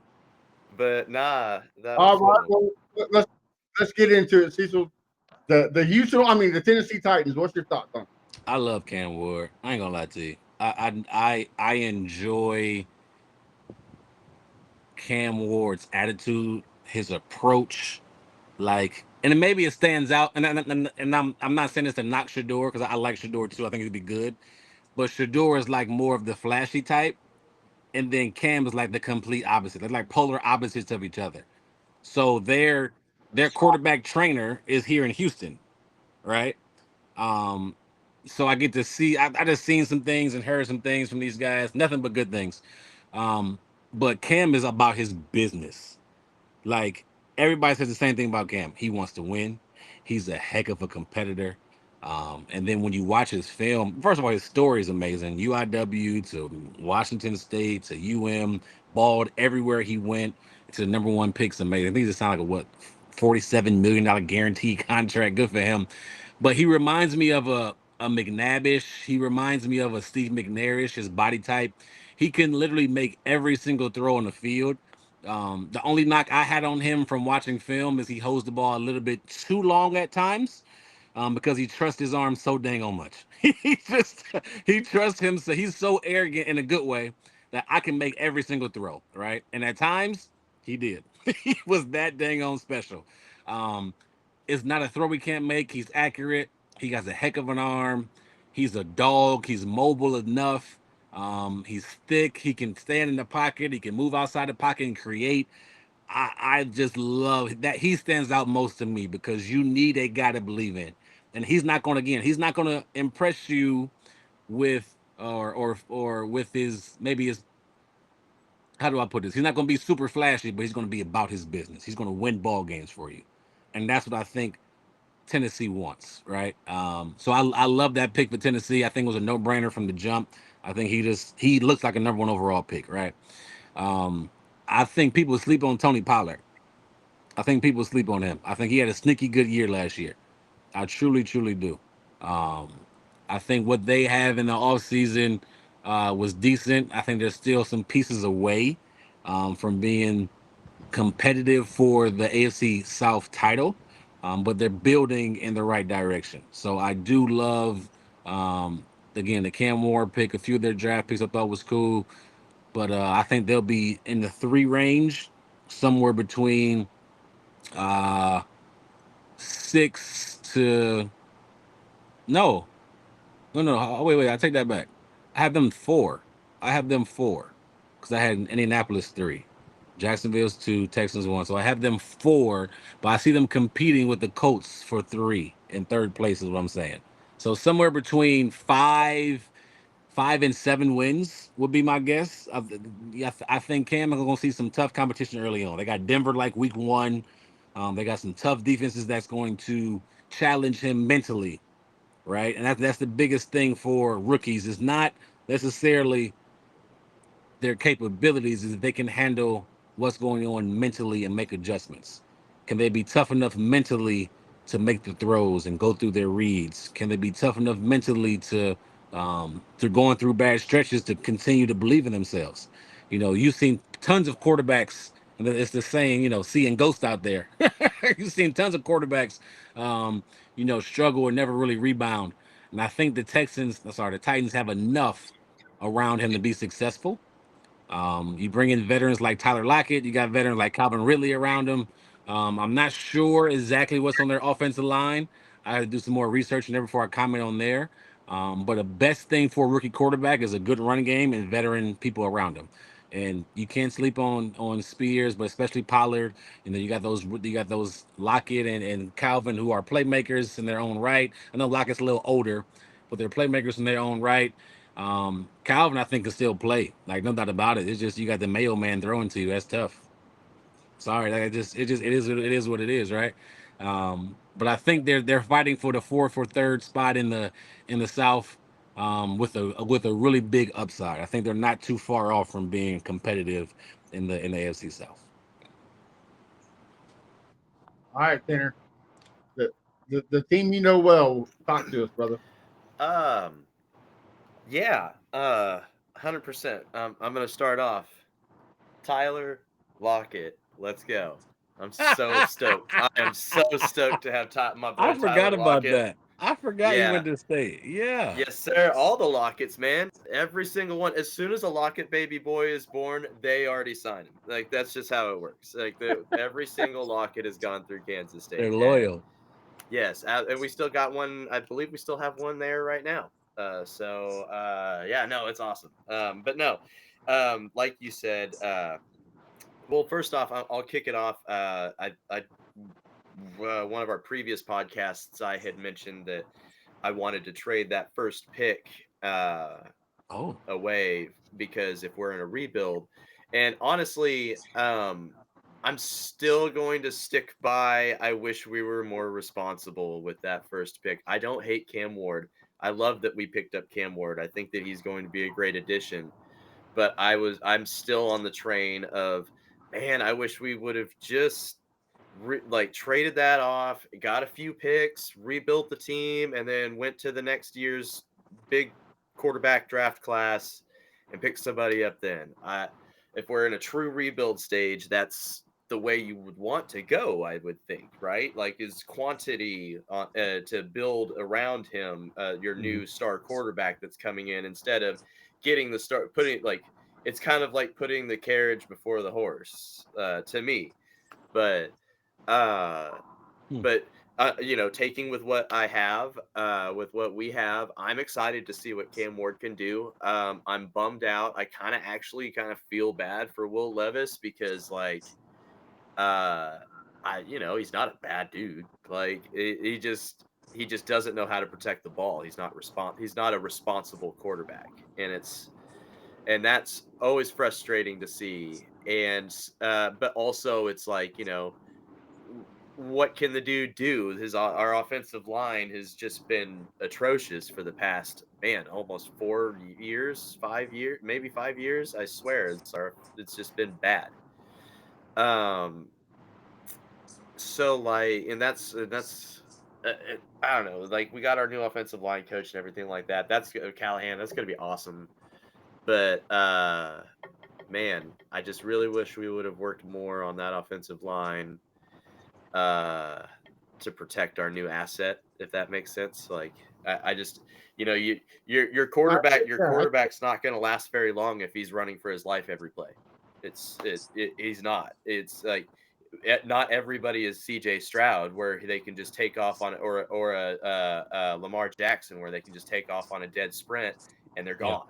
But nah, that All was right, cool. well, let's get into it, Cecil. The Tennessee Titans. What's your thoughts on it? I love Cam Ward. I ain't gonna lie to you. I enjoy Cam Ward's attitude, his approach, like, and maybe it stands out. And I'm not saying this to knock Shador because I like Shador too. I think he'd be good, but Shador is like more of the flashy type, and then Cam is like the complete opposite. They're like polar opposites of each other. So their quarterback trainer is here in Houston, right? Um, so I get to see. I just seen some things and heard some things from these guys. Nothing but good things. Um, but Cam is about his business. Like, everybody says the same thing about Cam. He wants to win. He's a heck of a competitor. And then when you watch his film, first of all, his story is amazing. UIW to Washington State to balled everywhere he went. To the number one pick's amazing. I think it sounds like a $47 million guaranteed contract. Good for him. But he reminds me of a McNabbish. He reminds me of a Steve McNairish, his body type. He can literally make every single throw on the field. The only knock I had on him from watching film is he holds the ball a little bit too long at times, because he trusts his arm so dang on much. He trusts him, so he's so arrogant in a good way that I can make every single throw, right? And at times he did. He was that dang on special. Um, it's not a throw we can't make. He's accurate. He has a heck of an arm. He's a dog. He's mobile enough. He's thick. He can stand in the pocket. He can move outside the pocket and create. I just love that. He stands out most to me because you need a guy to believe in. And he's not gonna impress you with or with his, maybe his, how do I put this? He's not gonna be super flashy, but he's gonna be about his business. He's gonna win ball games for you. And that's what I think Tennessee wants, right? So I love that pick for Tennessee. I think it was a no-brainer from the jump. I think he looks like a number one overall pick, right? Um, I think people sleep on Tony Pollard. I think people sleep on him. I think he had a sneaky good year last year. I truly do. Um, I think what they have in the offseason was decent. I think there's still some pieces away from being competitive for the AFC South title, but they're building in the right direction. So I do love, again, the Cam Ward pick. A few of their draft picks I thought was cool, but I think they'll be in the 3 range, somewhere between uh, 6 to no, no. Wait. I take that back. I have them 4. I have them 4 because I had Indianapolis 3. Jacksonville's 2, Texans 1. So I have them 4, but I see them competing with the Colts for 3 in third place is what I'm saying. So somewhere between 5 and 7 wins would be my guess. I think Cam is going to see some tough competition early on. They got Denver like week 1. They got some tough defenses that's going to challenge him mentally, right? And that's the biggest thing for rookies. Is not necessarily their capabilities, is that they can handle what's going on mentally and make adjustments. Can they be tough enough mentally to make the throws and go through their reads? Can they be tough enough mentally to going through bad stretches to continue to believe in themselves? You've seen tons of quarterbacks, and it's the saying, seeing ghosts out there. You've seen tons of quarterbacks, struggle and never really rebound. And I think the Titans have enough around him to be successful. You bring in veterans like Tyler Lockett. You got veterans like Calvin Ridley around him. I'm not sure exactly what's on their offensive line. I had to do some more research in there before I comment on there. But the best thing for a rookie quarterback is a good run game and veteran people around him. And you can't sleep on Spears, but especially Pollard. You got those Lockett and Calvin, who are playmakers in their own right. I know Lockett's a little older, but they're playmakers in their own right. Calvin, I think, can still play. Like, no doubt about it. It's just you got the Mayo man throwing to you. That's tough. Sorry, like, it is what it is, right? But I think they're fighting for the fourth or third spot in the South, with a really big upside. I think they're not too far off from being competitive in the AFC South. All right, Tanner. the team you know well. Talk to us, brother. Yeah, 100%. I'm gonna start off. Tyler Lockett, let's go. I'm so stoked. I am so stoked to have my boy I Tyler forgot about Lockett. that. I forgot you Yeah. went to state. Yeah. Yes, sir. All the Lockets, man. Every single one. As soon as a Lockett baby boy is born, they already sign him. Like that's just how it works. Like every single Lockett has gone through Kansas State. They're And loyal. yes, and we still got one. I believe we still have one there right now. Yeah, no, it's awesome. But no, like you said, well, first off, I'll kick it off. One of our previous podcasts, I had mentioned that I wanted to trade that first pick Oh. away because if we're in a rebuild, and honestly, I'm still going to stick by. I wish we were more responsible with that first pick. I don't hate Cam Ward. I love that we picked up Cam Ward. I think that he's going to be a great addition. But I'm still on the train of, man, I wish we would have just traded that off, got a few picks, rebuilt the team, and then went to the next year's big quarterback draft class and picked somebody up then. If we're in a true rebuild stage, that's the way you would want to go, I would think, right? Like is quantity to build around him, your new star quarterback that's coming in instead of getting the start, it's kind of like putting the carriage before the horse, to me. But taking with what I have, with what we have, I'm excited to see what Cam Ward can do. I'm bummed out. I actually kind of feel bad for Will Levis because he's not a bad dude. Like he just doesn't know how to protect the ball. He's not a responsible quarterback. And that's always frustrating to see. And but also it's like, what can the dude do? Our offensive line has just been atrocious for the past, man, almost 4 years, 5 years, maybe 5 years. I swear it's just been bad. And that's I don't know. Like we got our new offensive line coach and everything like that. That's Callahan. That's gonna be awesome. But man, I just really wish we would have worked more on that offensive line to protect our new asset, if that makes sense. Like I just, your quarterback's not going to last very long if he's running for his life every play. He's not. It's like not everybody is CJ Stroud where they can just take off on or a Lamar Jackson where they can just take off on a dead sprint and they're gone.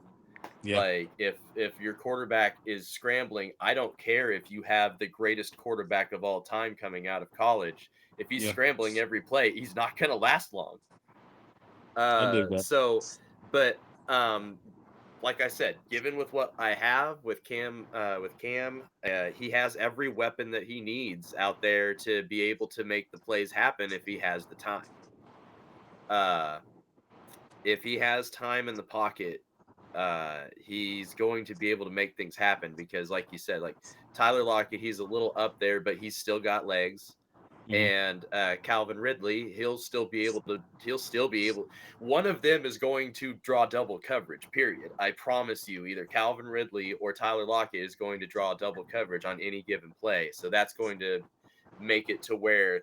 Yeah. Like if your quarterback is scrambling, I don't care if you have the greatest quarterback of all time coming out of college. If he's scrambling every play, he's not going to last long. I dig that. Like I said, given with what I have with Cam, he has every weapon that he needs out there to be able to make the plays happen if he has the time. If he has time in the pocket, he's going to be able to make things happen because like you said, like Tyler Lockett, he's a little up there, but he's still got legs. And Calvin Ridley, he'll still be able. One of them is going to draw double coverage, period. I promise you, either Calvin Ridley or Tyler Lockett is going to draw double coverage on any given play. So that's going to make it to where,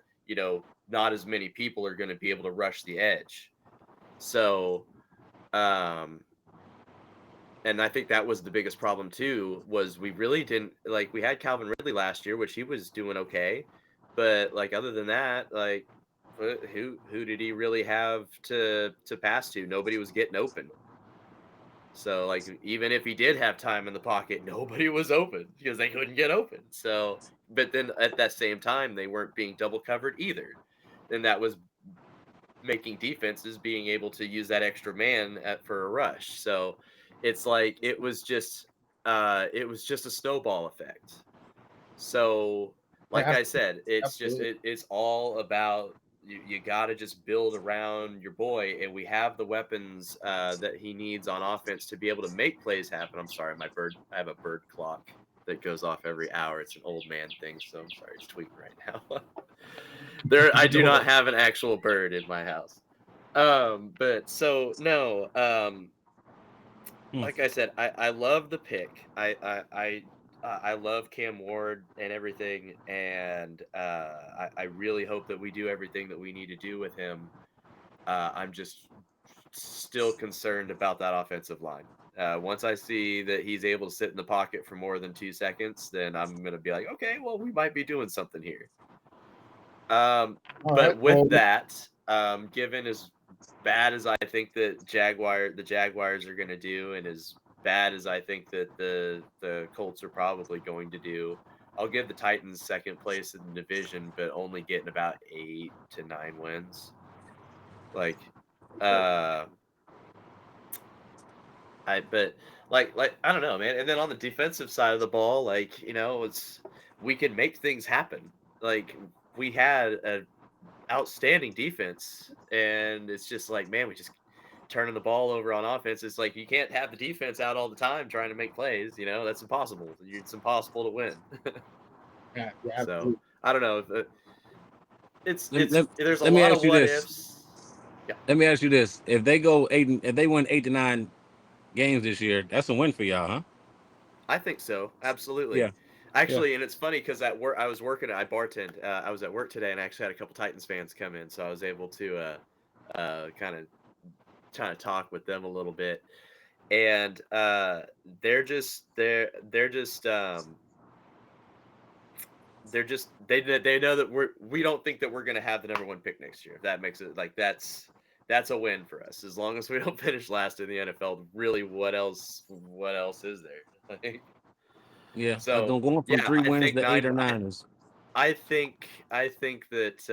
not as many people are going to be able to rush the edge. So, and I think that was the biggest problem too, was we really didn't we had Calvin Ridley last year, which he was doing okay. But other than that, who did he really have to pass to? Nobody was getting open. So even if he did have time in the pocket, nobody was open because they couldn't get open. So, but then at that same time, they weren't being double covered either. And that was making defenses being able to use that extra man for a rush. So it's it was just a snowball effect. So I said, it's it's all about you got to just build around your boy, and we have the weapons that he needs on offense to be able to make plays happen. I'm sorry, I have a bird clock that goes off every hour. It's an old man thing, so I'm sorry, it's tweeting right now. I do not have an actual bird in my house. But so no. Like I said, I love the pick. I love Cam Ward and everything, and I really hope that we do everything that we need to do with him. I'm just still concerned about that offensive line. Once I see that he's able to sit in the pocket for more than 2 seconds, then I'm gonna be like, okay, well, we might be doing something here. But right, with well, that, given as bad as I think that the Jaguars are going to do, and as bad as I think that the Colts are probably going to do, I'll give the Titans second place in the division, but only getting about 8 to 9 wins. Like, but I don't know, man. And then on the defensive side of the ball, like, we can make things happen. Like, we had an outstanding defense, and it's just like, man, we just turning the ball over on offense. It's like you can't have the defense out all the time trying to make plays. That's impossible. It's impossible to win. yeah, So absolutely. I don't know. There's a let me lot ask of you what this. ifs. Yeah, Let me ask you this: if they win 8 to 9 games this year, that's a win for y'all, huh? I think so. Absolutely. Yeah. Actually, and it's funny because at work I was working. I bartend. I was at work today, and I actually had a couple Titans fans come in, so I was able to kind of trying to talk with them a little bit, and they know that we don't think that we're going to have the number 1 pick next year. If that makes it, like, that's a win for us. As long as we don't finish last in the NFL, really, what else is there? Like, Yeah. so Going from yeah, 3 I wins think to 8 or 9. 9 is. I think that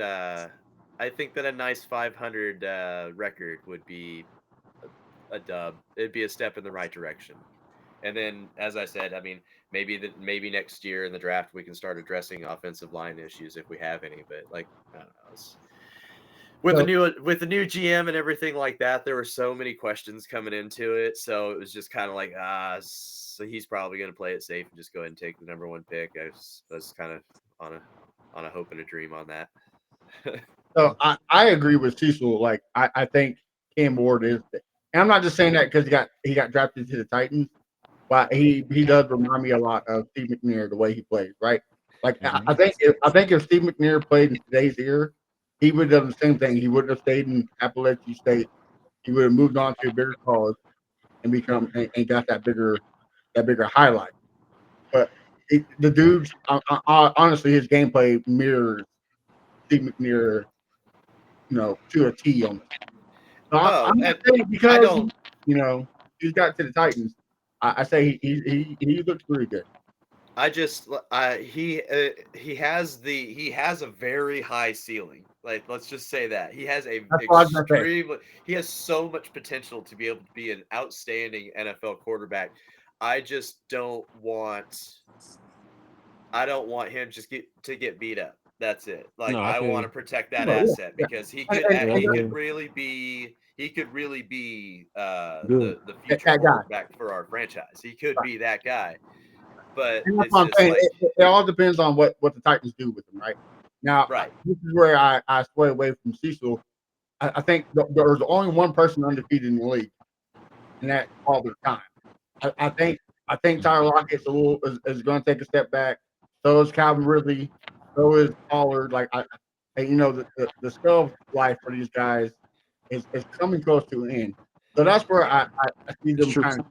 a nice 500 record would be a dub. It'd be a step in the right direction. And then, as I said, I mean, maybe next year in the draft we can start addressing offensive line issues if we have any. But, like, I don't know. With So, the new GM and everything like that, there were so many questions coming into it. So it was just kind of like, so he's probably going to play it safe and just go ahead and take the number 1 pick. I was kind of on a hope and a dream on that. so I agree with Cecil. Like, I think Cam Ward is, and I'm not just saying that because he got drafted to the Titans, but he does remind me a lot of Steve McNair, the way he plays, right? Like, I think if Steve McNair played in today's era, he would have done the same thing. He wouldn't have stayed in Appalachian State. He would have moved on to a bigger college and got that bigger highlight. But the dude's honestly, his gameplay mirrors Steve McNair, to a T almost. So I'm not saying because he's got to the Titans. I say he looks pretty good. He has a very high ceiling. Like, let's just say that he has he has so much potential to be able to be an outstanding NFL quarterback. I don't want him just to get beat up. That's it. Like, No, I I feel want to you. protect that Yeah, asset yeah. because he And could really be good. the future That guy. quarterback for our franchise. He could be that guy. But And that's it's what I'm just saying. like, It all depends on what the Titans do with him, right? Now, right. this is where I sway away from Cecil. I think there's only one person undefeated in the league, and that's Father Time. I think Tyler Lockett's is going to take a step back. So is Calvin Ridley. So is Pollard. Like, the shelf life for these guys is coming close to an end. So that's where I see It's them true. kind of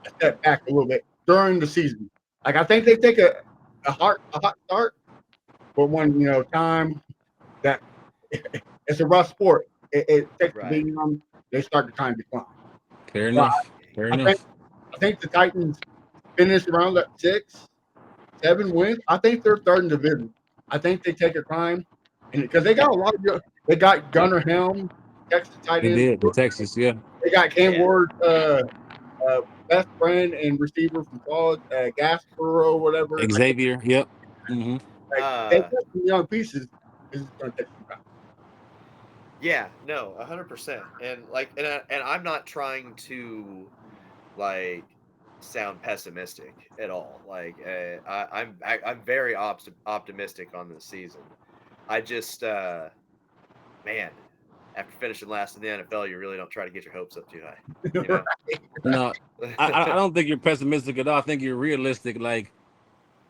a step back a little bit during the season. Like, I think they take a hot start, but when time that it's a rough sport. It takes a Right. beating on them. They start to kind of decline. Fair So enough. Fair enough. I think the Titans finish around at 6, 7 wins. I think they're third in division. I think they take a climb, and because they got a lot of they got Gunnar Helm, Texas tight They end. did in Texas, yeah. They got Cam Yeah. Ward, best friend and receiver from college, Gasper or whatever. Xavier, yep. Mm-hmm. They got some young pieces. This is going to take some time. Yeah, no, 100%. And, like, and I'm not trying to, like, sound pessimistic at all. Like, I'm very optimistic on this season. I just, man, after finishing last in the NFL, you really don't try to get your hopes up too high. You know? No, I don't think you're pessimistic at all. I think you're realistic. Like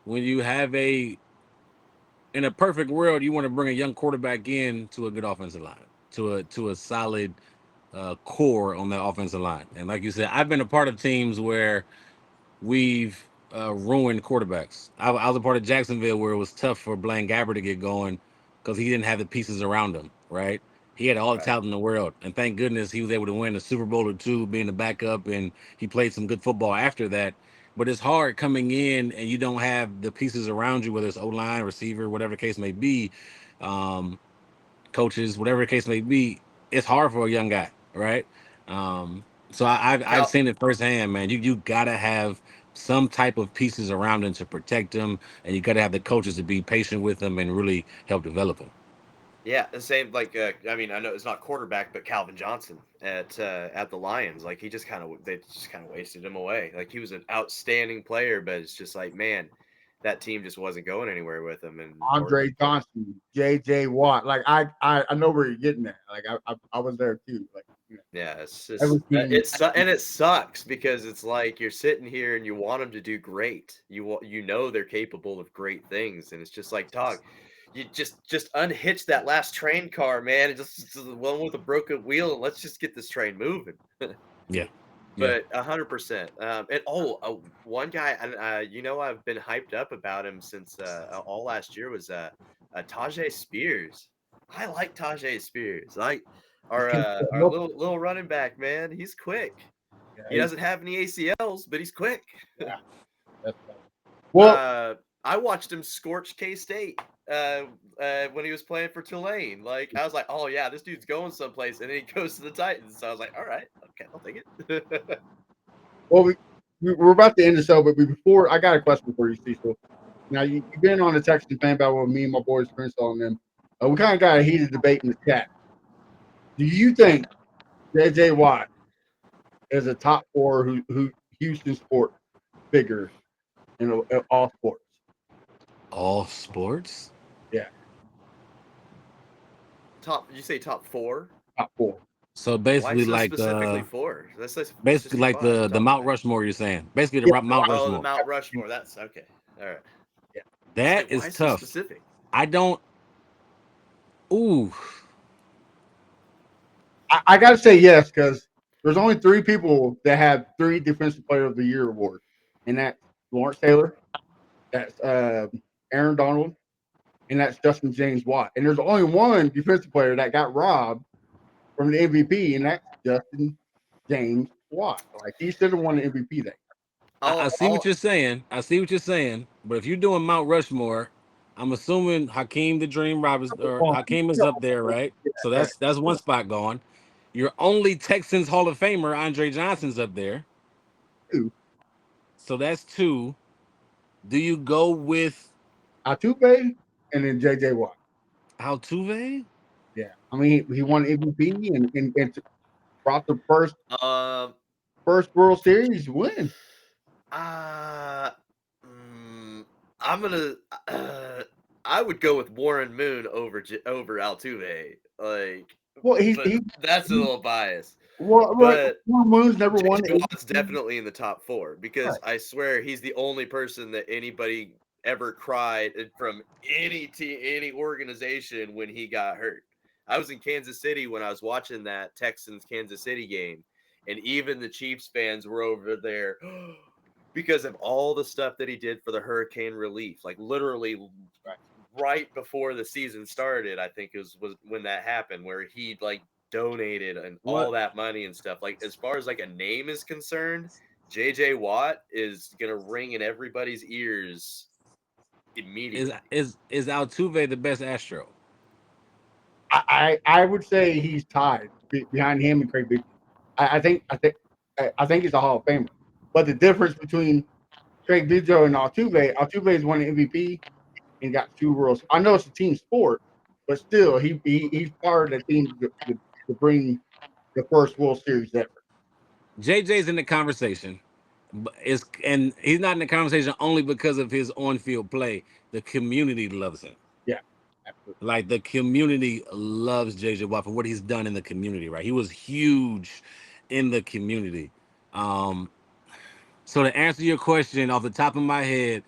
when you have in a perfect world, you want to bring a young quarterback in to a good offensive line, to a solid core on that offensive line. And like you said, I've been a part of teams where we've ruined quarterbacks. I was a part of Jacksonville where it was tough for Blaine Gabbert to get going because he didn't have the pieces around him, right? He had all the Right. talent in the world. And thank goodness he was able to win a Super Bowl or two being the backup, and he played some good football after that. But it's hard coming in and you don't have the pieces around you, whether it's O-line, receiver, whatever the case may be, um, coaches, whatever the case may be. It's hard for a young guy, right? So I've Cal, seen it firsthand, man. You gotta have some type of pieces around him to protect him, and you gotta have the coaches to be patient with him and really help develop him. yeah, the same. Like, I mean, I know it's not quarterback, but Calvin Johnson at the Lions, like they just kind of wasted him away. Like he was an outstanding player, but it's just like, man, that team just wasn't going anywhere with him. And Andre Johnson, J.J. Watt. Like I know where you're getting at. Like I was there too. Like yeah, it's every just team. and it sucks because it's like you're sitting here and you want them to do great. You know they're capable of great things, and it's just like, dog, you just unhitch that last train car, man, and just the one with a broken wheel, and let's just get this train moving. Yeah, yeah. But 100%. And one guy, and I've been hyped up about him since all last year was Tajay Spears. I like Tajay Spears. Like our little running back, man. He's quick. He doesn't have any ACLs, but he's quick. Yeah. Well, I watched him scorch K-State when he was playing for Tulane. Like I was like, oh yeah, this dude's going someplace, and then he goes to the Titans. So I was like, all right, okay, I'll take it. well, we're about to end the show, but before I got a question for you, Cecil. Now you've been on the Texans fan battle with me and my boys Prince on them. We kind of got a heated debate in the chat. Do you think J.J. Watt is a top four who Houston sport figure in all sports? All sports? Yeah. You say top four? Top four. So basically, Why like specifically four? basically like the Mount Rushmore. You're saying basically the Mount Rushmore. Oh, the Mount Rushmore. That's okay. All right. Yeah. That is tough. So specific? I don't. Ooh. I got to say yes because there's only three people that have 3 Defensive Player of the Year awards, and that's Lawrence Taylor, that's Aaron Donald, and that's Justin James Watt. And there's only one defensive player that got robbed from the MVP, and that's Justin James Watt. Like he should have won the MVP thing. I see what you're saying. But if you're doing Mount Rushmore, I'm assuming Hakeem the Dream Robinson or Hakeem is up there, right? So that's one spot gone. Your only Texans Hall of Famer, Andre Johnson's up there. 2. So that's 2. Do you go with Altuve and then J.J. Watt? Altuve? Yeah. I mean, he won MVP and brought the first World Series win. I'm gonna. I would go with Warren Moon over Altuve. Like, well, that's a little biased. Well, but Warren Moon's never won. Watt's definitely in the top 4 because right. I swear he's the only person that anybody ever cried from any organization when he got hurt. I was in Kansas City when I was watching that Texans Kansas City game, and even the Chiefs fans were over there because of all the stuff that he did for the hurricane relief. Like literally right before the season started, I think it was when that happened, where he like donated and all that money and stuff. Like as far as like a name is concerned, JJ Watt is gonna ring in everybody's ears immediately. Is Altuve the best Astro? I would say he's tied behind him and Craig Biggio. I think he's a Hall of Famer. But the difference between Craig Biggio and Altuve is won an MVP and got 2 worlds. I know it's a team sport, but still, he's part of the team to bring the first World Series ever. JJ's in the conversation, and he's not in the conversation only because of his on-field play. The community loves him. Yeah, Absolutely. Like the community loves JJ Watt for what he's done in the community, right? He was huge in the community. Um, so to answer your question off the top of my head,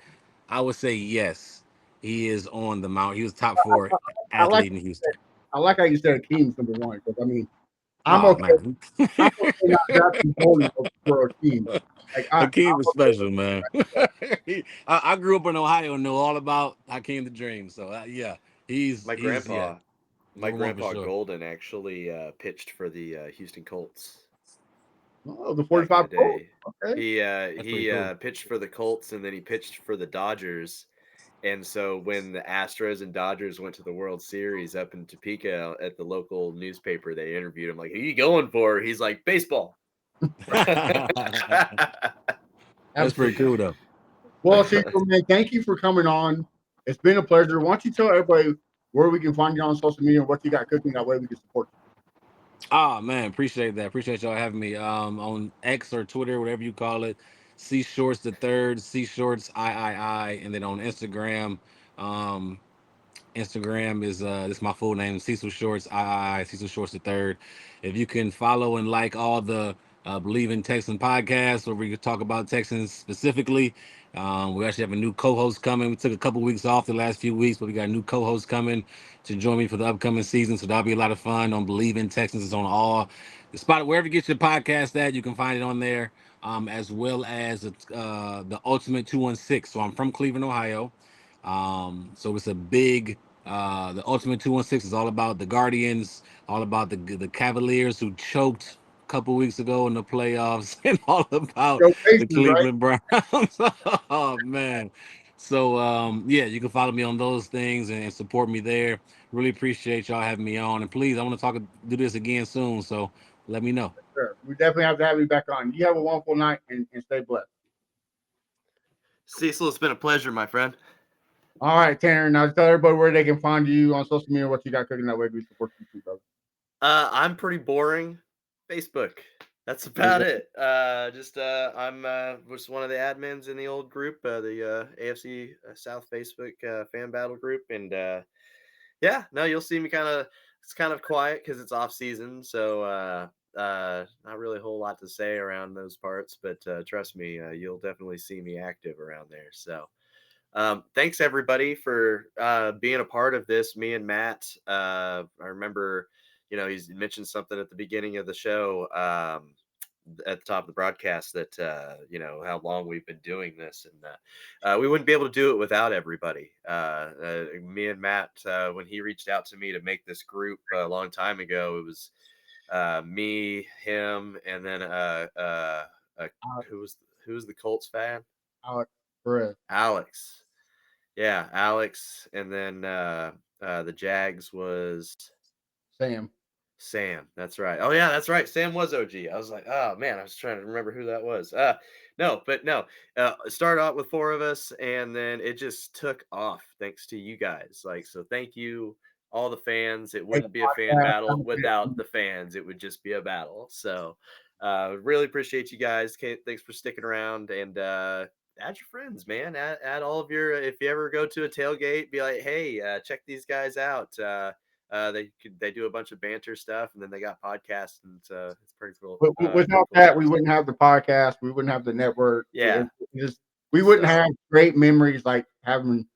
I would say yes. He is on the mount. He was top four I like athlete in Houston. I like how you said Akeem's number one because I mean I'm Oh okay. man, I'm okay not drafting Bolden for Akeem. Like Hakeem is special, man. I grew up in Ohio and know all about Hakeem the Dream. So yeah, My he's grandpa, my number one for grandpa sure. Golden actually pitched for the Houston Colts the back in 45 the Colts. day. Okay. That's pretty cool. Pitched for the Colts and then he pitched for the Dodgers. And so when the Astros and Dodgers went to the World Series up in Topeka at the local newspaper, they interviewed him like, "Who you going for?" He's like, "Baseball." That's pretty cool though. Well, Cecil, man, thank you for coming on. It's been a pleasure. Why don't you tell everybody where we can find you on social media and what you got cooking? That way we can support you. Oh man, appreciate that. Appreciate y'all having me. On X or Twitter, whatever you call it, C Shorts the third, C Shorts III, and then on Instagram, um, Instagram is this is my full name, Cecil Shorts III, Cecil Shorts the third. If you can follow and like all the Believe in Texan podcasts, where we can talk about Texans specifically. We actually have a new co-host coming. We took a couple weeks off the last few weeks, but we got a new co-host coming to join me for the upcoming season. So that'll be a lot of fun. On Believe in Texans is on all the spot wherever you get your podcast at. You can find it on there, as well as the Ultimate 216. So I'm from Cleveland, Ohio. So it's a big. The Ultimate 216 is all about the Guardians, all about the Cavaliers who choked a couple weeks ago in the playoffs, and all about Joe the Pacers, right? Cleveland Browns. Oh man. So yeah, you can follow me on those things and support me there. Really appreciate y'all having me on. And please, I want to do this again soon. So let me know. Sure. We definitely have to have you back on. You have a wonderful night and stay blessed. Cecil, it's been a pleasure, my friend. All right, Tanner. Now tell everybody where they can find you on social media, what you got cooking. That way we support you too, brother. I'm pretty boring. Facebook. That's about it. I'm just one of the admins in the old group, the AFC South Facebook fan battle group, and yeah, no, you'll see me it's kind of quiet because it's off season, so not really a whole lot to say around those parts, but trust me, you'll definitely see me active around there. So thanks everybody for being a part of this. Me and Matt, I remember, he's mentioned something at the beginning of the show, at the top of the broadcast, that how long we've been doing this, and we wouldn't be able to do it without everybody. Me and Matt, when he reached out to me to make this group a long time ago, it was me, him, and then who was the Colts fan? Alex Perez. Alex. Yeah, Alex, and then the Jags was Sam. That's right. Oh yeah, that's right. Sam was OG. I was like, oh man, I was trying to remember who that was. No. It started out with four of us, and then it just took off thanks to you guys. Like, so thank you, all the fans. It wouldn't be a fan battle without the fans. It would just be a battle. So, really appreciate you guys. Thanks for sticking around, and add your friends, man. Add all of your. If you ever go to a tailgate, be like, hey, check these guys out. They do a bunch of banter stuff, and then they got podcasts, and it's pretty cool. Without that, we wouldn't have the podcast. We wouldn't have the network. Yeah, we wouldn't have great memories like having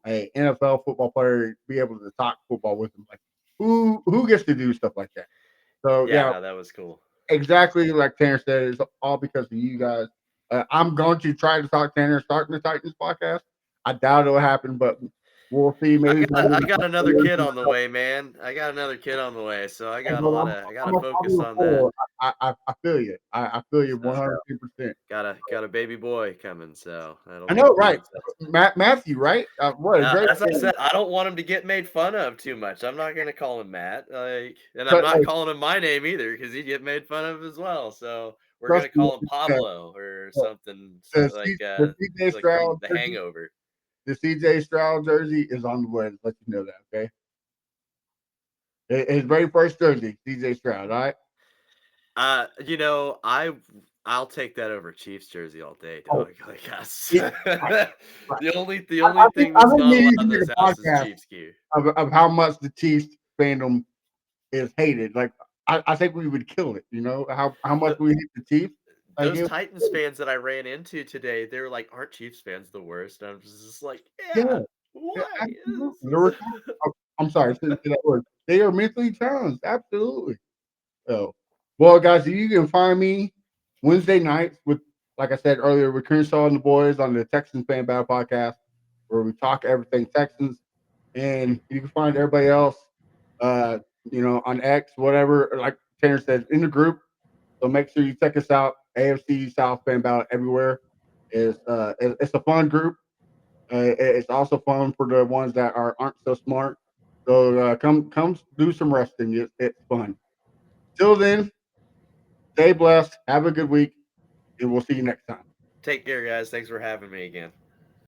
a NFL football player be able to talk football with them. Like who gets to do stuff like that? So yeah, no, that was cool. Exactly like Tanner said, it's all because of you guys. I'm going to try to talk Tanner starting the Titans podcast. I doubt it'll happen, but we'll see. Maybe I got another kid on the way, man. I got another kid on the way, so I got to focus on that. I feel you. I feel you 100%. Got a baby boy coming, so I know, right? Matthew, right? What? As I said, I don't want him to get made fun of too much. I'm not going to call him Matt, and I'm not calling him my name either because he'd get made fun of as well. So we're going to call him Pablo or something like The Hangover. The CJ Stroud jersey is on the way. Let you know that, okay? His very first jersey, CJ Stroud. All right. I'll take that over Chiefs jersey all day, dog. Like, Yeah, the only thing that's not allowed in this house is Chiefs gear. of how much the Chiefs fandom is hated. Like I think we would kill it. You know how much we hate the Chiefs. Like, Those Titans fans that I ran into today, they were like, "Aren't Chiefs fans the worst?" And I'm just like, yeah, "Yeah, yeah, why?" absolutely. I'm sorry, I shouldn't say that word. They are mentally challenged. Absolutely. So, well, guys, you can find me Wednesday nights with, like I said earlier, with Crenshaw and the boys on the Texans Fan Battle podcast, where we talk everything Texans, and you can find everybody else, on X, whatever. Like Tanner said, in the group. So make sure you check us out. AFC South Fan Battle everywhere. It's a fun group. It's also fun for the ones that aren't so smart. So come do some wrestling. It's fun. Till then, stay blessed. Have a good week, and we'll see you next time. Take care, guys. Thanks for having me again.